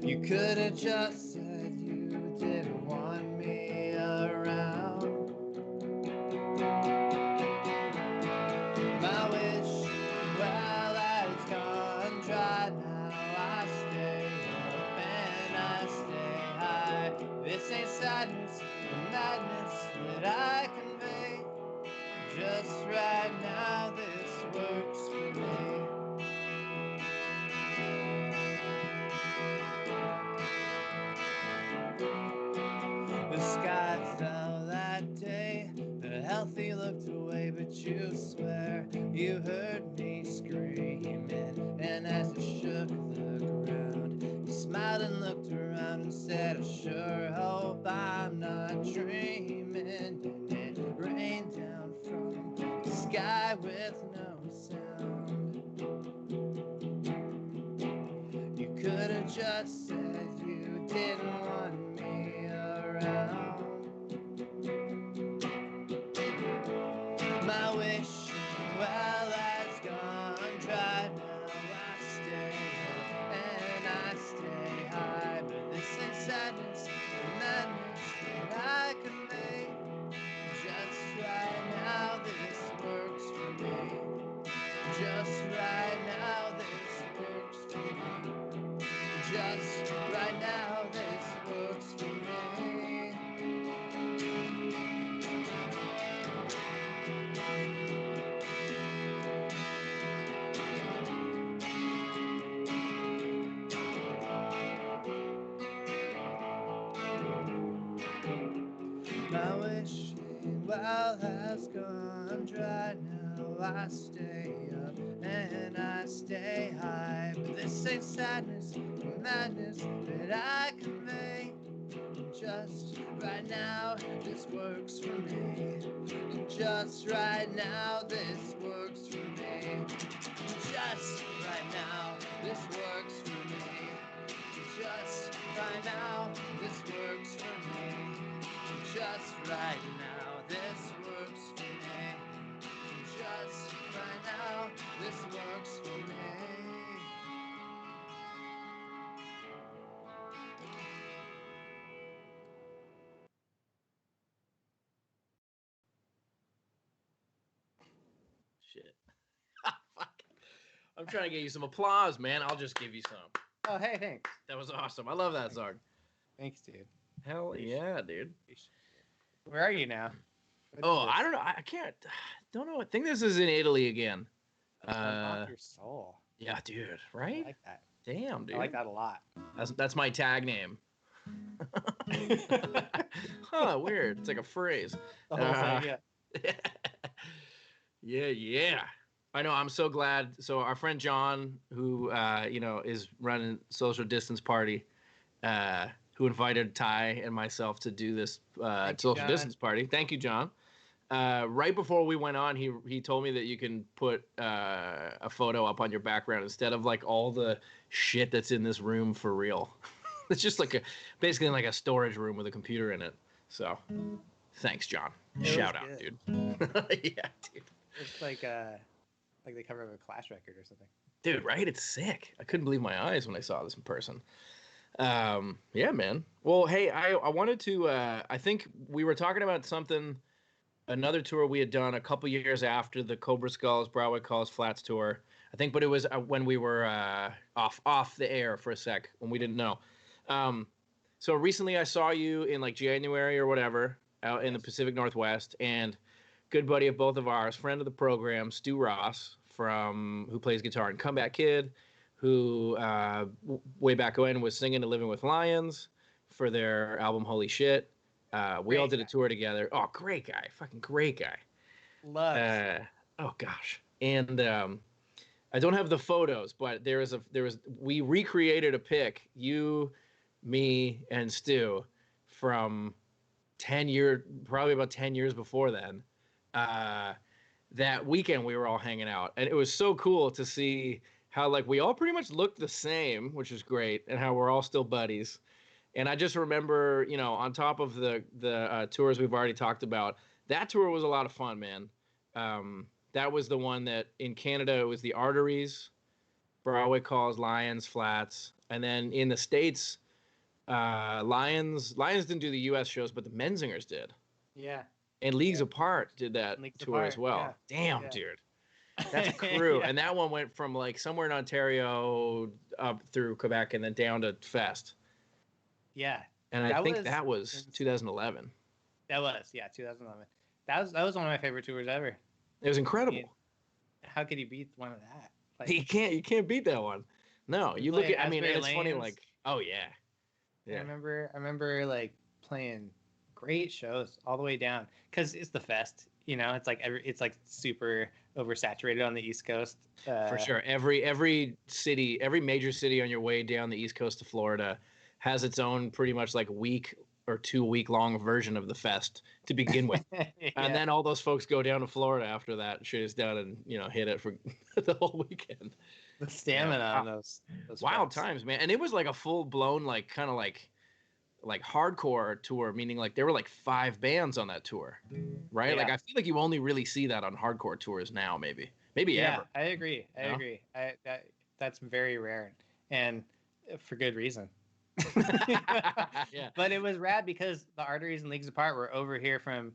You could have just said you didn't want me around. My wish, well, it's gone dry now. I stay up and I stay high. This ain't sadness, the madness that I convey. Just right now, this works for me. The sky fell that day. The healthy looked away, but you swear you heard me screaming. And as I shook the ground, you smiled and looked around and said, I sure hope I'm not dreaming. And it rained down from the sky with no sound. You could have just said you didn't want me around. My wish, well, has gone dry now. I stay up and I stay high, but this ain't sadness, the madness that I convey. Just right now, this works for me. Just right now, this works for me. Just right now, this works for me. My wishing well has gone dry now. I stay up and I stay high, but this ain't sadness, the madness that I convey. Just right now, this works for me. Just right now, this works for me. Just right now, this works for me. Just right now, this works for me. Just right now, this works for me. Just right now, this works for me. Shit. Fuck. I'm trying to get you some applause, man. I'll just give you some. Oh, hey, thanks. That was awesome. I love that song. Thanks, dude. Hell yeah, dude. Where are you now? Oh, I don't know. I can't. Don't know. I think this is in Italy again. Off your soul. Yeah, dude. I Right? like that. Damn, dude. I like that a lot. That's my tag name. Huh? Weird. It's like a phrase. The whole thing, yeah. Yeah. I know. I'm so glad. So our friend John, who is running Social Distance Party, who invited Ty and myself to do this social distance party. Thank you, John. Right before we went on, he told me that you can put a photo up on your background instead of like all the shit that's in this room for real. It's just like basically like a storage room with a computer in it. So, thanks, John. Shout out, dude. Yeah, dude. It's like like the cover of a Clash record or something. Dude, right? It's sick. I couldn't believe my eyes when I saw this in person. Yeah, man. Well, hey, I wanted to. I think we were talking about something. Another tour we had done a couple years after the Cobra Skulls Broadway Calls Flats tour. I think, but it was when we were off the air for a sec when we didn't know. So recently I saw you in like January or whatever out in the Pacific Northwest, and good buddy of both of ours, friend of the program, Stu Ross, who plays guitar in Comeback Kid, who way back when was singing to Living with Lions for their album Holy Shit. We all did a tour together. Oh, great guy. Fucking great guy. Love. Oh gosh. And I don't have the photos, but we recreated a pic, you, me, and Stu from probably about 10 years before then. That weekend we were all hanging out, and it was so cool to see how like we all pretty much looked the same, which is great, and how we're all still buddies. And I just remember, on top of the tours we've already talked about, that tour was a lot of fun, man. That was the one that in Canada, it was the Arteries, Broadway Calls, Lions, Flats. And then in the States, Lions didn't do the U.S. shows, but the Menzingers did. Yeah. And Leagues Apart did that tour as well. Yeah. Damn, dude. That's a crew. And that one went from like somewhere in Ontario up through Quebec and then down to Fest. Yeah. And I think that was 2011. That was, 2011. That was one of my favorite tours ever. It was incredible. I mean, how could you beat one of that? Like, you can't beat that one. No, you look at. I mean, it's funny. Like, oh yeah. I remember like playing great shows all the way down because it's the Fest. It's like super oversaturated on the East Coast. For sure, every city, every major city on your way down the East Coast to Florida has its own pretty much like week or 2 week long version of the Fest to begin with. And then all those folks go down to Florida after that shit is done and, hit it for the whole weekend. The stamina on those wild fests. times, man. And it was like a full blown, like kind of like hardcore tour, meaning like there were like 5 bands on that tour, right? Yeah. Like I feel like you only really see that on hardcore tours now, maybe ever. I agree. That's very rare, and for good reason. Yeah. But it was rad because the Arteries and Leagues Apart were over here from,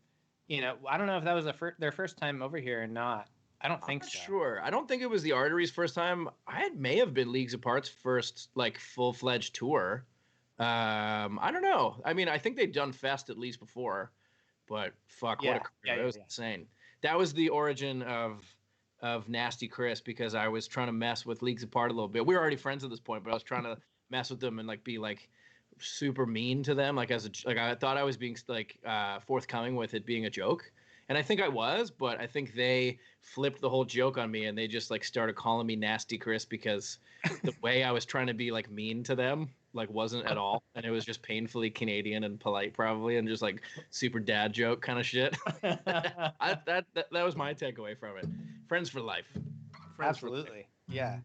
I don't know if that was their first time over here or not. I don't think so. Sure. I don't think it was the Arteries' first time. It may have been Leagues Apart's first like full-fledged tour. I don't know. I mean, I think they'd done Fest at least before, but fuck, what a career. That was insane. That was the origin of Nasty Chris, because I was trying to mess with Leagues Apart a little bit. We were already friends at this point, but I was trying to mess with them and like be like super mean to them, like I thought I was being like forthcoming with it being a joke, and I think I was, but I think they flipped the whole joke on me and they just like started calling me Nasty Chris because the way I was trying to be like mean to them like wasn't at all, and it was just painfully Canadian and polite probably, and just like super dad joke kind of shit. That was my takeaway from it. Friends for life. Absolutely. Yeah.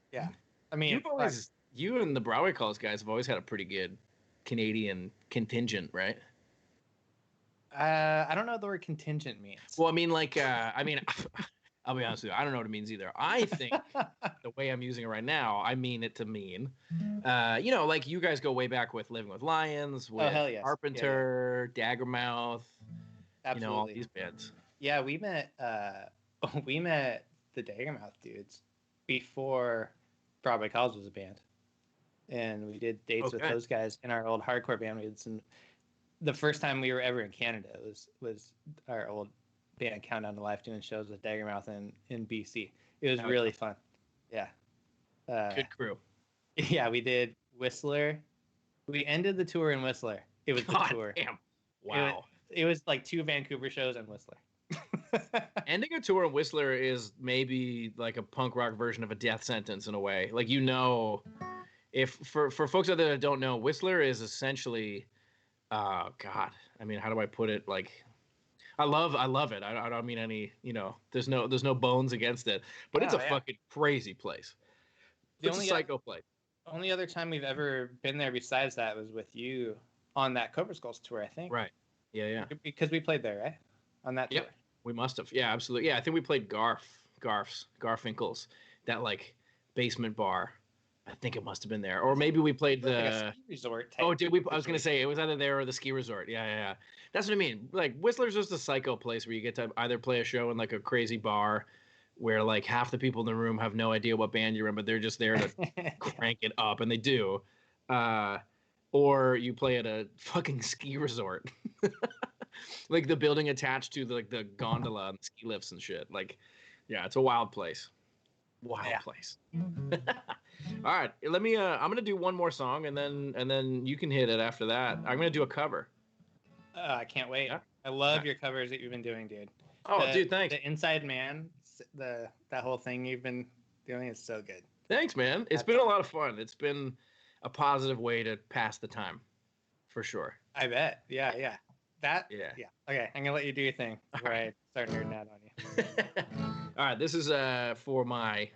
I mean, you and the Broadway Calls guys have always had a pretty good Canadian contingent, right? I don't know what the word contingent means. Well, I mean, like, I'll be honest with you, I don't know what it means either. I think the way I'm using it right now, I mean it to mean, like you guys go way back with Living with Lions, with Carpenter, Daggermouth, Absolutely. All these bands. Yeah, we met the Daggermouth dudes before Broadway Calls was a band. And we did dates with those guys in our old hardcore band. We did the first time we were ever in Canada was our old band Countdown to Life doing shows with Daggermouth in BC. It was really fun. Yeah. Good crew. Yeah, we did Whistler. We ended the tour in Whistler. It was the tour. Damn. Wow. It was like 2 Vancouver shows in Whistler. Ending a tour in Whistler is maybe like a punk rock version of a death sentence in a way. Like, if for folks out there that don't know, Whistler is essentially, God, I mean, how do I put it? Like, I love it. I don't mean any, there's no bones against it, but it's a fucking crazy place. It's a psycho place. Only other time we've ever been there besides that was with you on that Cobra Skulls tour, I think. Right. Yeah. Because we played there, right? On that tour. We must have. Yeah, absolutely. Yeah, I think we played Garf Garfinkel's, that like basement bar. I think it must have been there, or maybe we played Like a the. ski resort type. Oh, did we? I was gonna say it was either there or the ski resort. Yeah. That's what I mean. Like Whistler's just a psycho place where you get to either play a show in like a crazy bar, where like half the people in the room have no idea what band you're in, but they're just there to crank it up, and they do. Or you play at a fucking ski resort, like the building attached to the gondola and the ski lifts and shit. Like, yeah, it's a wild place. Wild place. All right, let me. I'm gonna do one more song, and then you can hit it after that. I'm gonna do a cover. I can't wait. Yeah? I love your covers that you've been doing, dude. Oh, dude, thanks. The Inside Man, that whole thing you've been doing is so good. Thanks, man. It's been a lot of fun. It's been a positive way to pass the time, for sure. I bet. Yeah. Yeah. Okay, I'm gonna let you do your thing before I start nerding out on you. All right, this is for my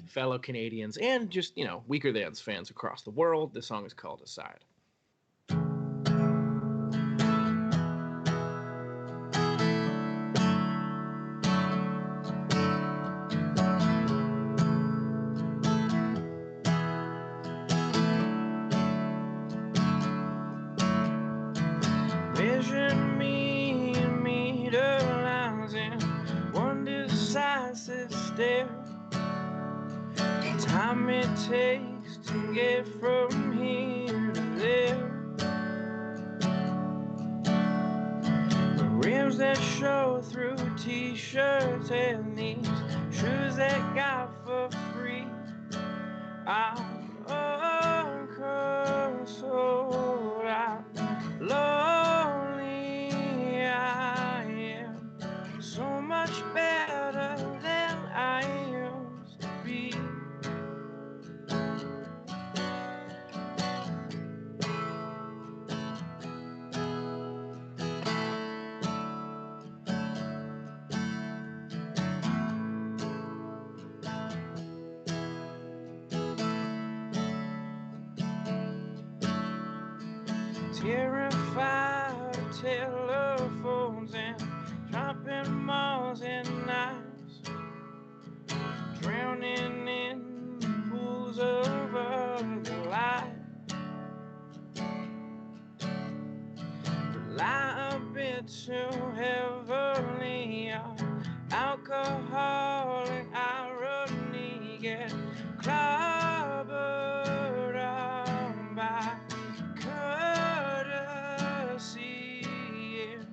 fellow Canadians and just Weaker Thans fans across the world. This song is called Aside. Vision me and meter lines in one decisive step. The time it takes to get from here to there. The rims that show through t-shirts and these shoes that got for free. I'm unconsoled. I'm lonely. I am so much better than I used to be. Terrified of telephones and dropping malls and knives, drowning in pools of other life. Rely a bit too heavily on alcohol and irony, get clobbered on by courtesy, and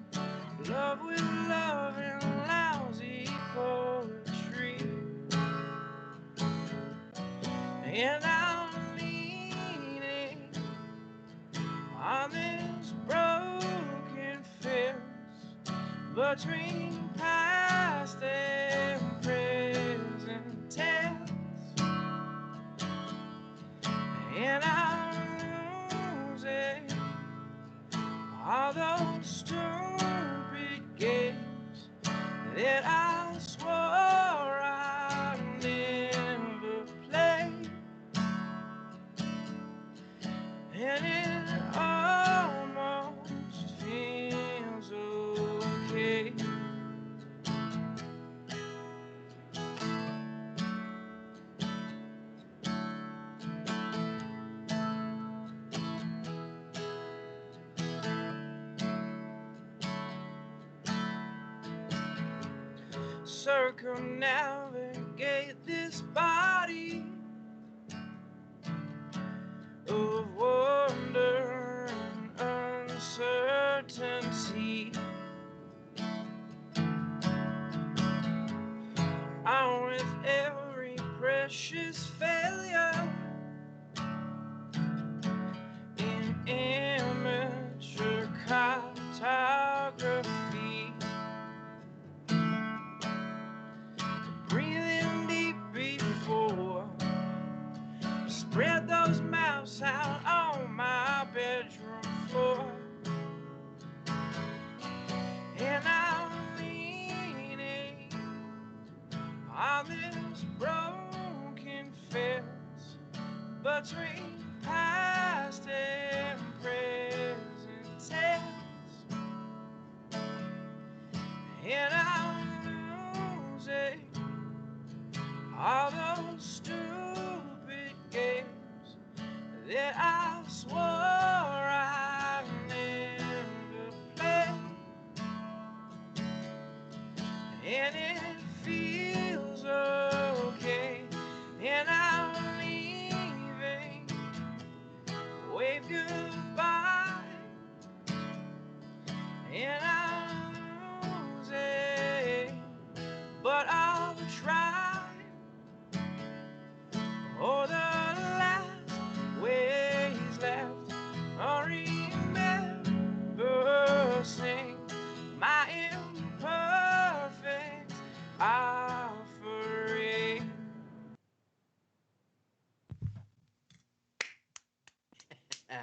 love with love and lousy poetry. And I'm leaning on this broken fence between past and present tense. And I'm losing all those stupid games that I swore I'd never play. And it almost feels okay. Circumnavigate this body of wonder and uncertainty. On with every precious failure in amateur cartography. Breathing deep before spread those maps out on my bedroom floor. And I'm leaning on this broken fence between past and present tense. And I'm losing all those stupid games that I swore I'd never play. And it feels okay, and I'm leaving. Wave goodbye, and I'm losing, but I'll try. Oh, the last ways left, I'll remember sing my imperfect offering. Hell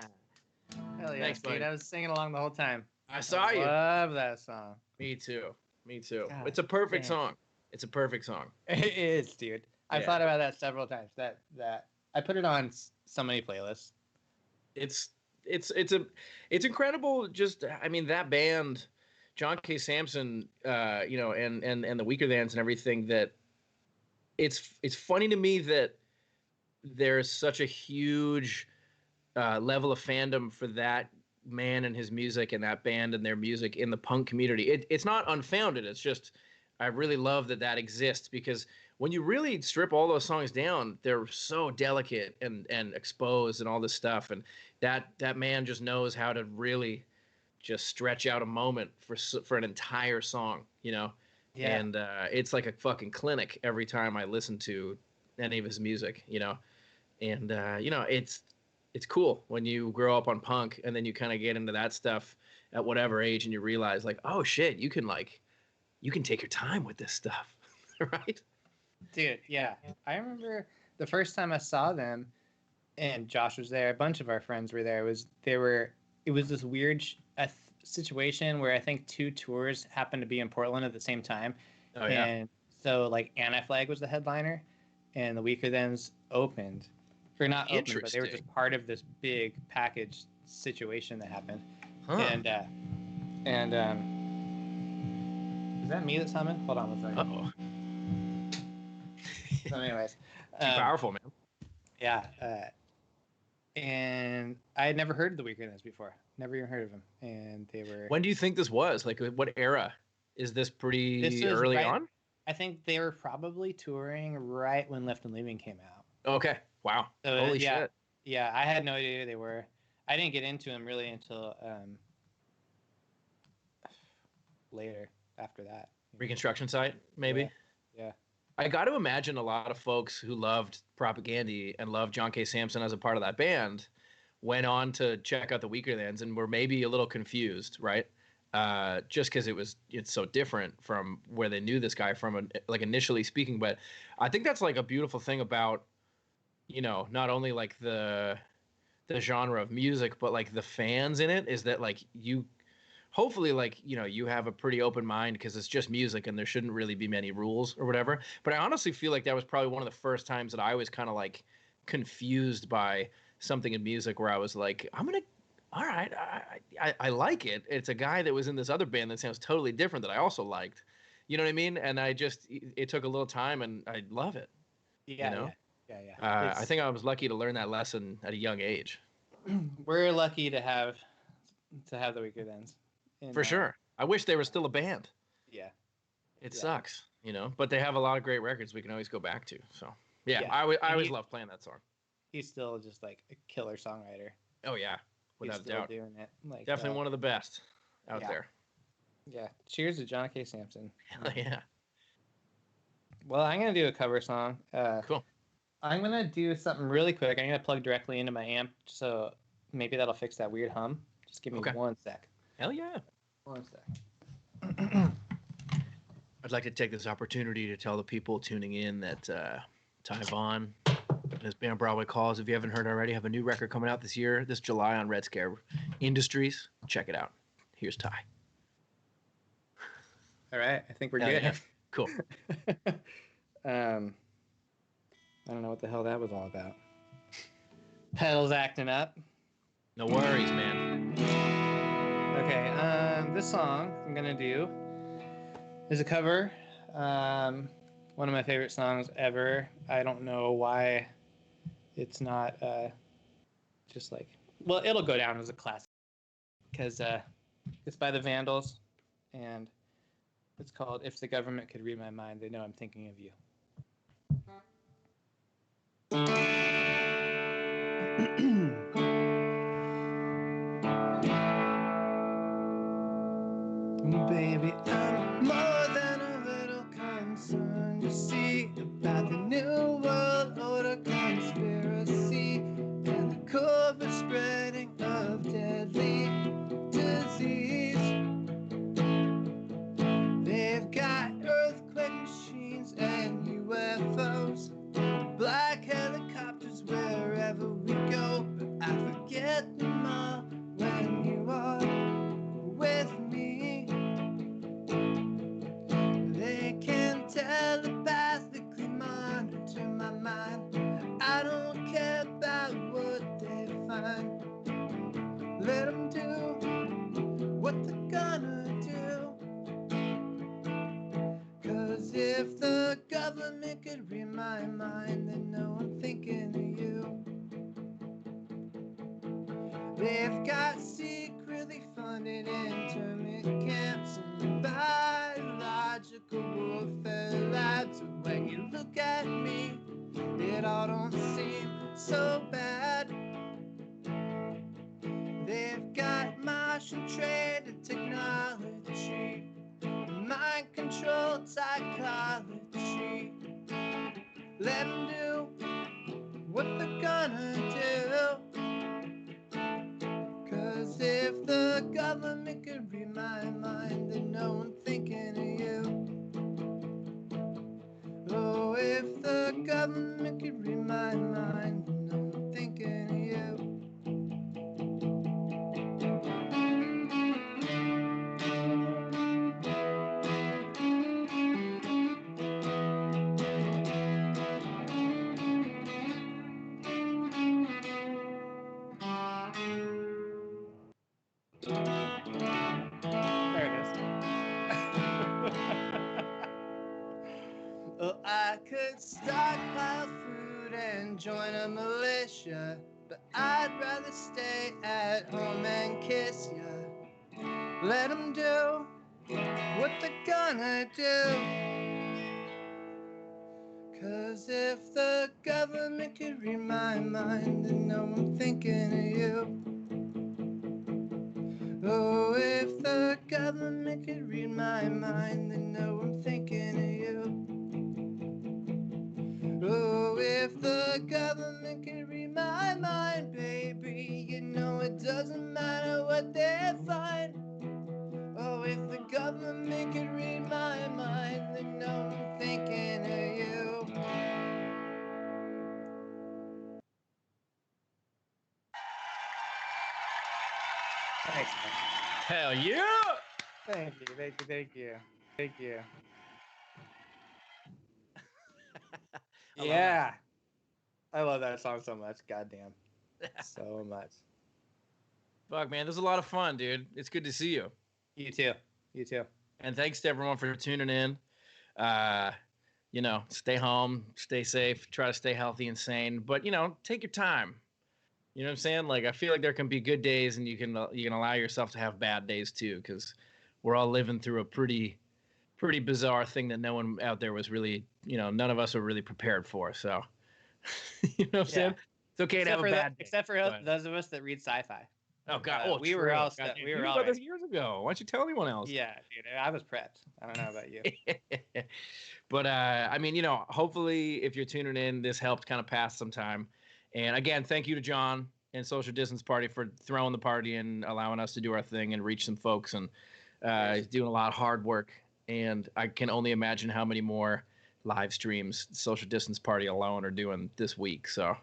yeah, Thanks, dude. buddy. I was singing along the whole time. I saw you. Love that song. Me too. Me too. God It's a perfect damn. song. It's a perfect song. It is, dude. I've Yeah. thought about that several times. That I put it on so many playlists. It's incredible. Just I mean that band, John K. Samson, and the Weaker Thans and everything. That it's funny to me that there's such a huge level of fandom for that man and his music and that band and their music in the punk community. It's not unfounded. It's just I really love that exists because when you really strip all those songs down, they're so delicate and exposed and all this stuff. And that man just knows how to really just stretch out a moment for an entire song, you know? Yeah. And it's like a fucking clinic every time I listen to any of his music, you know? And, it's cool when you grow up on punk and then you kind of get into that stuff at whatever age and you realize like, oh shit, you can take your time with this stuff, right? Dude, yeah. I remember the first time I saw them, and Josh was there. A bunch of our friends were there. It was this weird situation where I think two tours happened to be in Portland at the same time. Oh yeah. And so like Anti-Flag was the headliner, and the Weaker Thans opened, or not opened, but they were just Interesting. part of this big package situation that happened. Huh. And is that me that's humming? Hold on one second. Uh-oh. So anyways, Too powerful, man. yeah. And I had never heard of the Weaker Thans before. Never even heard of them. And they were. When do you think this was? Like, what era? Is this pretty This was early right- on? I think they were probably touring right when Left and Leaving came out. Okay. Wow. So, Holy yeah. shit. Yeah, I had no idea who they were. I didn't get into them really until later after that. Reconstruction site, maybe? Yeah. I got to imagine a lot of folks who loved Propaganda and loved John K. Samson as a part of that band went on to check out the Weaker Thans and were maybe a little confused, right? Just because it's so different from where they knew this guy from, like initially speaking. But I think that's like a beautiful thing about, not only like the genre of music, but like the fans in it is that like you hopefully like you have a pretty open mind because it's just music and there shouldn't really be many rules or whatever. But I honestly feel like that was probably one of the first times that I was kind of like confused by something in music where I was like, all right, I like it. It's a guy that was in this other band that sounds totally different that I also liked. You know what I mean? And it took a little time and I love it. Yeah. I think I was lucky to learn that lesson at a young age. We're lucky to have the Weaker Thans. For sure. I wish they were still a band. Yeah. It sucks, but they have a lot of great records we can always go back to. So, yeah. Yeah. I always love playing that song. He's still just like a killer songwriter. Oh, yeah. Without He's a still doubt. doing it. Like, Definitely one of the best out there. Yeah. Cheers to John K. Samson. Hell yeah. Well, I'm going to do a cover song. Cool. I'm going to do something really quick. I'm going to plug directly into my amp, so maybe that'll fix that weird hum. Just give me 1 sec. Hell yeah. 1 sec. I'd like to take this opportunity to tell the people tuning in that Ty Vaughn and his band Broadway Calls, if you haven't heard already, have a new record coming out this July on Red Scare Industries. Check it out. Here's Ty. All right. I think we're good. Yeah. Cool. I don't know what the hell that was all about. Pedals acting up. No worries, man. Okay, this song I'm gonna do is a cover. Well, one of my favorite songs ever. I don't know why it's not just like, well, it'll go down as a classic because it's by the Vandals, and it's called "If the Government Could Read My Mind, They Know I'm Thinking of You." Baby, I'm more than a little concerned to see about the new world order conspiracy and the COVID spreading of deadly disease. They've got earthquake machines and UFOs, black helicopters wherever we go, but I forget them all when you are with me. They can telepathically monitor my mind. I don't care about what they find. Let them do what they're gonna do. 'Cause if the government could read my mind, they know I'm thinking of you. They've got secretly funded internment camps and biological warfare labs. But when you look at me, it all don't seem so bad. They've got Martian traded technology, mind-controlled psychology. Let them do what they're gonna do. 'Cause if the government could read my mind, they know I'm thinking of you. Oh, if the government could read my mind, they know I'm thinking of you. There it is. Well, I could stockpile food and join a militia, but I'd rather stay at home and kiss ya. Let them do what they're gonna do. 'Cause if the government could read my mind, they know I'm thinking of you. Oh, if the government could read my mind, they know I'm thinking of you. Oh, if the government could read my mind, baby, you know it doesn't matter what they find. Oh, if the government could read my mind, they know I'm thinking of you. Thanks, man. Hell yeah! Thank you, thank you, thank you, thank you. Yeah, I love that song so much. Goddamn, so much. Fuck, man, this was a lot of fun, dude. It's good to see you. You too. You too. And thanks to everyone for tuning in. You know, stay home, stay safe, try to stay healthy and sane. But you know, take your time. You know what I'm saying? Like, I feel like there can be good days, and you can allow yourself to have bad days too, because we're all living through a pretty bizarre thing that no one out there was really, none of us are really prepared for. So, you know what I'm saying? It's okay to have a bad day. Except for those of us that read sci-fi. Oh God! We were all stuck. We were all about this years ago. Why don't you tell anyone else? Yeah, dude, I was prepped. I don't know about you. But I mean, hopefully, if you're tuning in, this helped kind of pass some time. And again, thank you to John and Social Distance Party for throwing the party and allowing us to do our thing and reach some folks. And he's doing a lot of hard work. And I can only imagine how many more live streams Social Distance Party alone are doing this week. So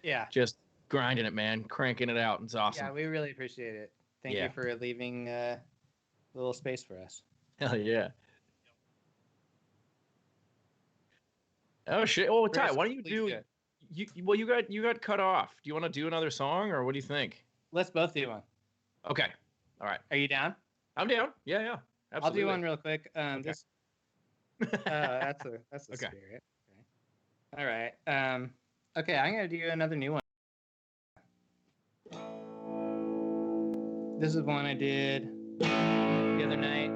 yeah, just grinding it, man, cranking it out. It's awesome. Yeah, we really appreciate it. Thank you for leaving a little space for us. Hell yeah. Oh shit! Oh, Ty, why don't you do? You got cut off. Do you want to do another song, or what do you think? Let's both do one. Okay. All right. Are you down? I'm down. Yeah. Absolutely. I'll do one real quick. Okay. That's the Okay. spirit. Okay. All right. Okay, I'm gonna do another new one. This is one I did the other night.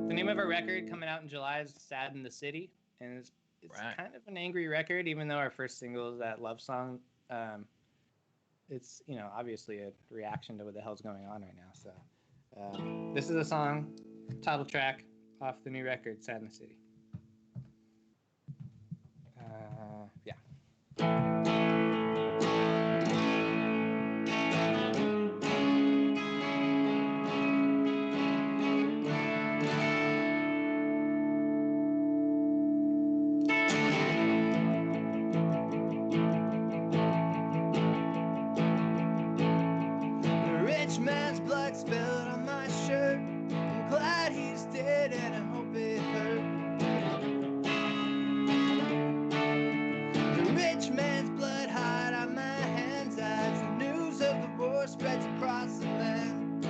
The name of our record coming out in July is "Sad in the City," and it's Right. kind of an angry record, even though our first single is that love song. It's obviously a reaction to what the hell's going on right now. So this is a song, title track off the new record, "Sad in the City." Yeah. The rich man's blood spilled on my shirt. I'm glad he's dead and I hope it hurt. The rich man's blood hot on my hands as the news of the war spreads across the land.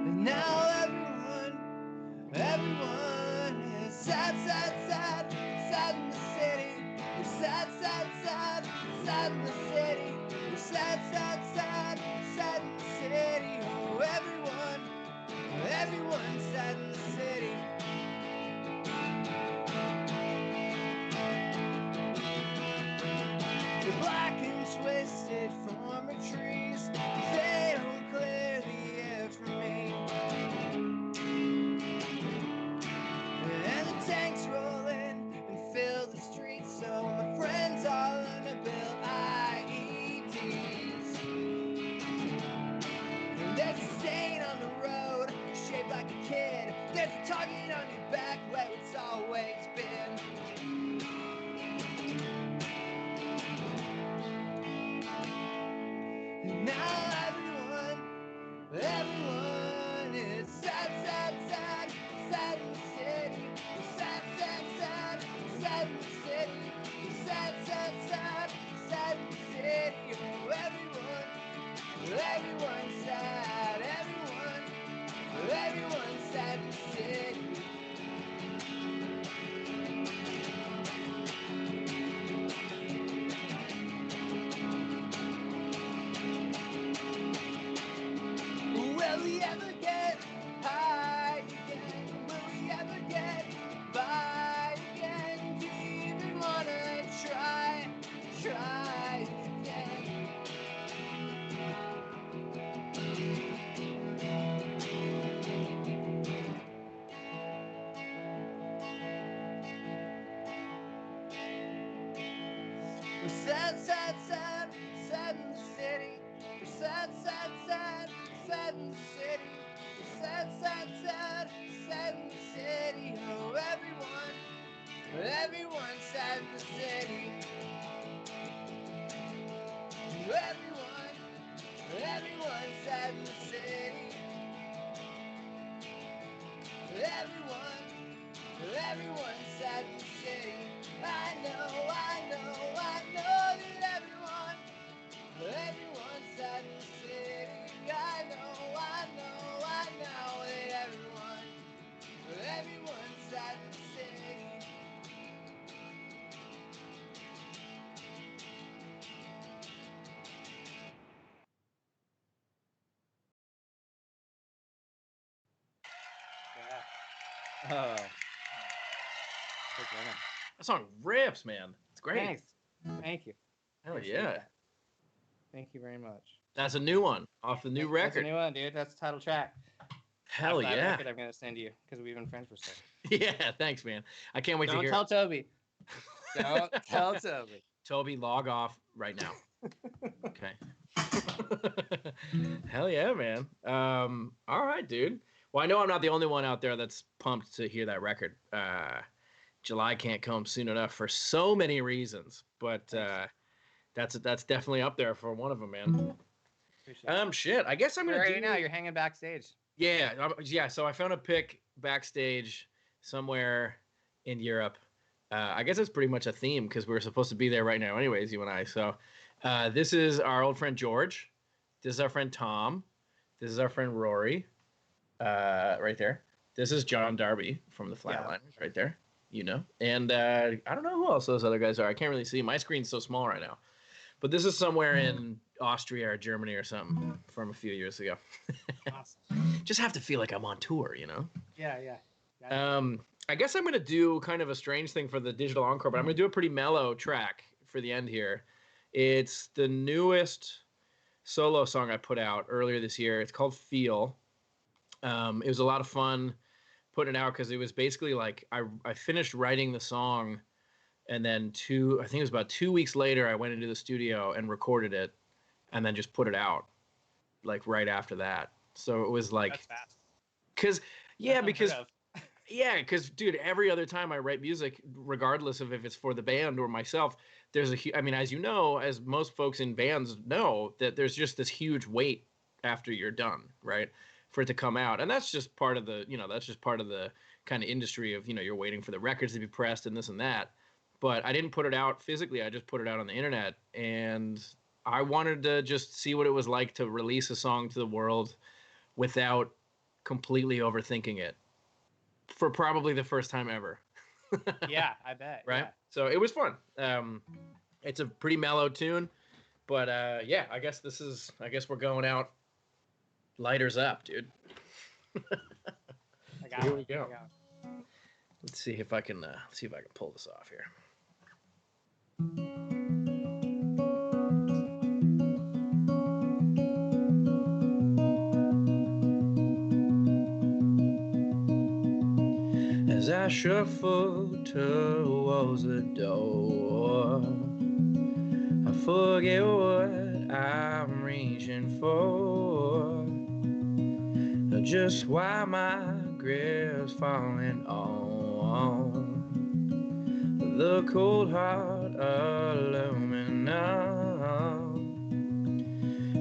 And now everyone is sad, sad, sad, sad in the city. We're sad, sad, sad, sad in the city. We're sad, sad, sad, sad in the city. Oh, everyone's sad in the city. The black and twisted former trees, they don't clear the air for me. And the tanks roll in and fill the streets, so my friends all underbuilt IEDs. And there's a stain on the road, shaped like a kid. There's a target on your back where it's always been. And now everyone is sad, sad, sad, sad in the city. Sad, sad, sad, sad in the city. Sad, sad, sad, sad in the city. Oh, everyone's sad. Everyone's sad in the city. Will we ever get high again? Will we ever get by again? Do you even wanna try again? We're sad, sad, sad, sad in the city. We're sad, sad, sad, sad in the city. We're sad, sad, sad, sad in the city. Oh, everyone's sad in the city. Everyone's sad in the city. Everyone's sad in the city. I know that everyone's sad in the city. I know that everyone's sad in the city. Yeah. Oh. That song rips, man. It's great. Thanks. Thank you. Hell Appreciate yeah. that. Thank you very much. That's a new one off the new That's record. a new one, dude. That's the title track. Hell That's that yeah. record I'm gonna send you because we've been friends for so long. Yeah, thanks, man. I can't wait to Don't hear tell Toby. Don't tell Toby. Toby, log off right now. Okay. Hell yeah, man. All right, dude. Well, I know I'm not the only one out there that's pumped to hear that record. July can't come soon enough for so many reasons, but that's definitely up there for one of them, man. Shit. I guess I'm gonna right now. You're hanging backstage. Yeah, yeah. So I found a pic backstage somewhere in Europe. I guess it's pretty much a theme because we were supposed to be there right now, anyways, you and I. So this is our old friend George. This is our friend Tom. This is our friend Rory, right there. This is John Darby from the Flatliners, right there. You know, and I don't know who else those other guys are. I can't really see. My screen's so small right now. But this is somewhere in Austria or Germany or something from a few years ago. Awesome. Just have to feel like I'm on tour, you know? Yeah. I guess I'm going to do kind of a strange thing for the digital encore, but I'm going to do a pretty mellow track for the end here. It's the newest solo song I put out earlier this year. It's called Feel. It was a lot of fun putting it out because it was basically like I finished writing the song, and then I think it was about 2 weeks later, I went into the studio and recorded it, and then just put it out like right after that. So it was like, because dude, every other time I write music, regardless of if it's for the band or myself, I mean, as you know, as most folks in bands know, that there's just this huge wait after you're done, right? For it to come out. And that's just part of the kind of industry of, you're waiting for the records to be pressed and this and that. But I didn't put it out physically. I just put it out on the internet. And I wanted to just see what it was like to release a song to the world without completely overthinking it for probably the first time ever. Yeah, I bet. Right? Yeah. So it was fun. It's a pretty mellow tune. But yeah, I guess we're going out lighters up, dude. Here we go. Let's see if I can pull this off here. As I shuffle towards the door, I forget what I'm reaching for, just why my grip's falling on the cold hard aluminum.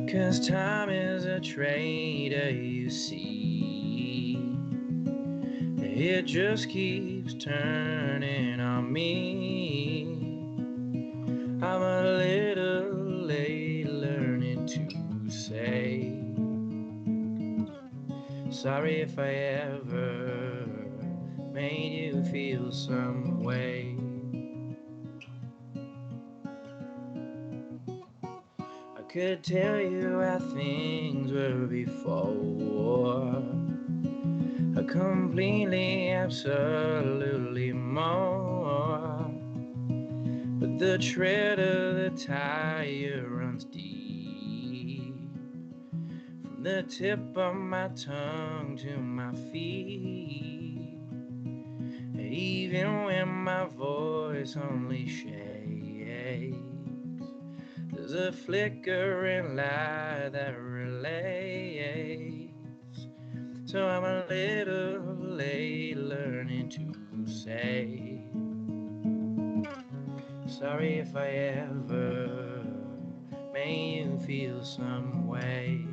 'Cause time is a traitor, you see. It just keeps turning on me. I'm a little late learning to say sorry if I ever made you feel some way. I could tell you how things were before, completely, absolutely more. But the tread of the tire runs deep, from the tip of my tongue to my feet. Even when my voice only shakes, there's a flickering light that relates. So I'm a little late learning to say sorry if I ever made you feel some way.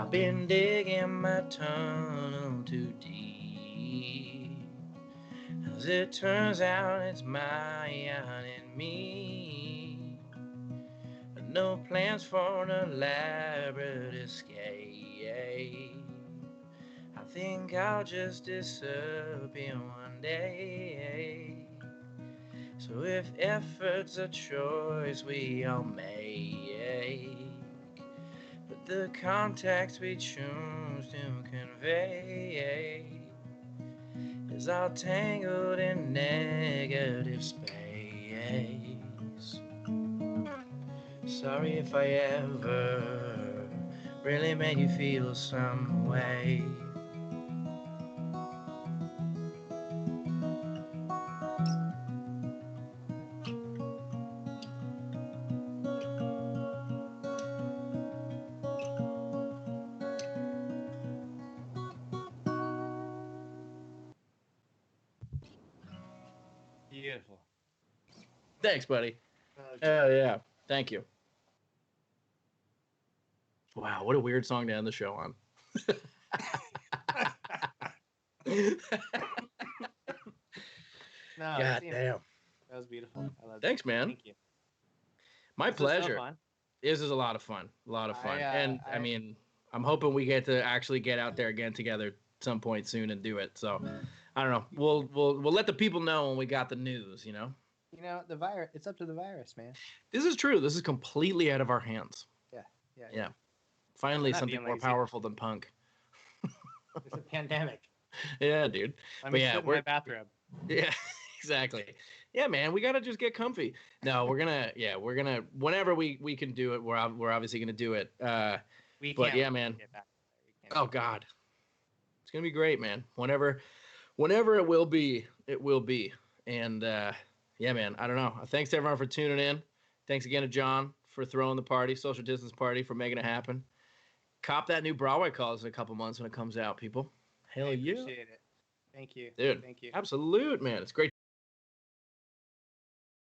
Been digging my tunnel too deep. As it turns out, it's my and me. But no plans for an elaborate escape. I think I'll just disappear one day. So if effort's a choice we all make, but the context we choose to convey is all tangled in negative space. Sorry if I ever really made you feel some way. Thanks, buddy. Okay. Hell yeah. Thank you. Wow, what a weird song to end the show on. No, God damn. damn. That was beautiful. I love Thanks, it. man. Thank you. My This was so pleasure. fun. This is a lot of fun. A lot of fun. I mean, I'm hoping we get to actually get out there again together some point soon and do it. So, I don't know. We'll let the people know when we got the news, you know? You know, the virus, it's up to the virus, man. This is true. This is completely out of our hands. Yeah. Finally, We're not something being more lazy. powerful than punk. It's a pandemic. Yeah, dude. Let But me yeah, sit in my bathrobe. Yeah, exactly. Yeah, man, we gotta just get comfy. No, we're gonna whenever we can do it, we're obviously gonna do it. We But can't yeah, wait to man. get back there. We can't Oh wait. God, it's gonna be great, man. Whenever it will be, it will be. And yeah, man, I don't know. Thanks to everyone for tuning in. Thanks again to John for throwing the party, social distance party, for making it happen. Cop that new Broadway calls in a couple months when it comes out, people. Hell I yeah, appreciate it. Thank you. dude. Thank you. Absolute, man. It's great.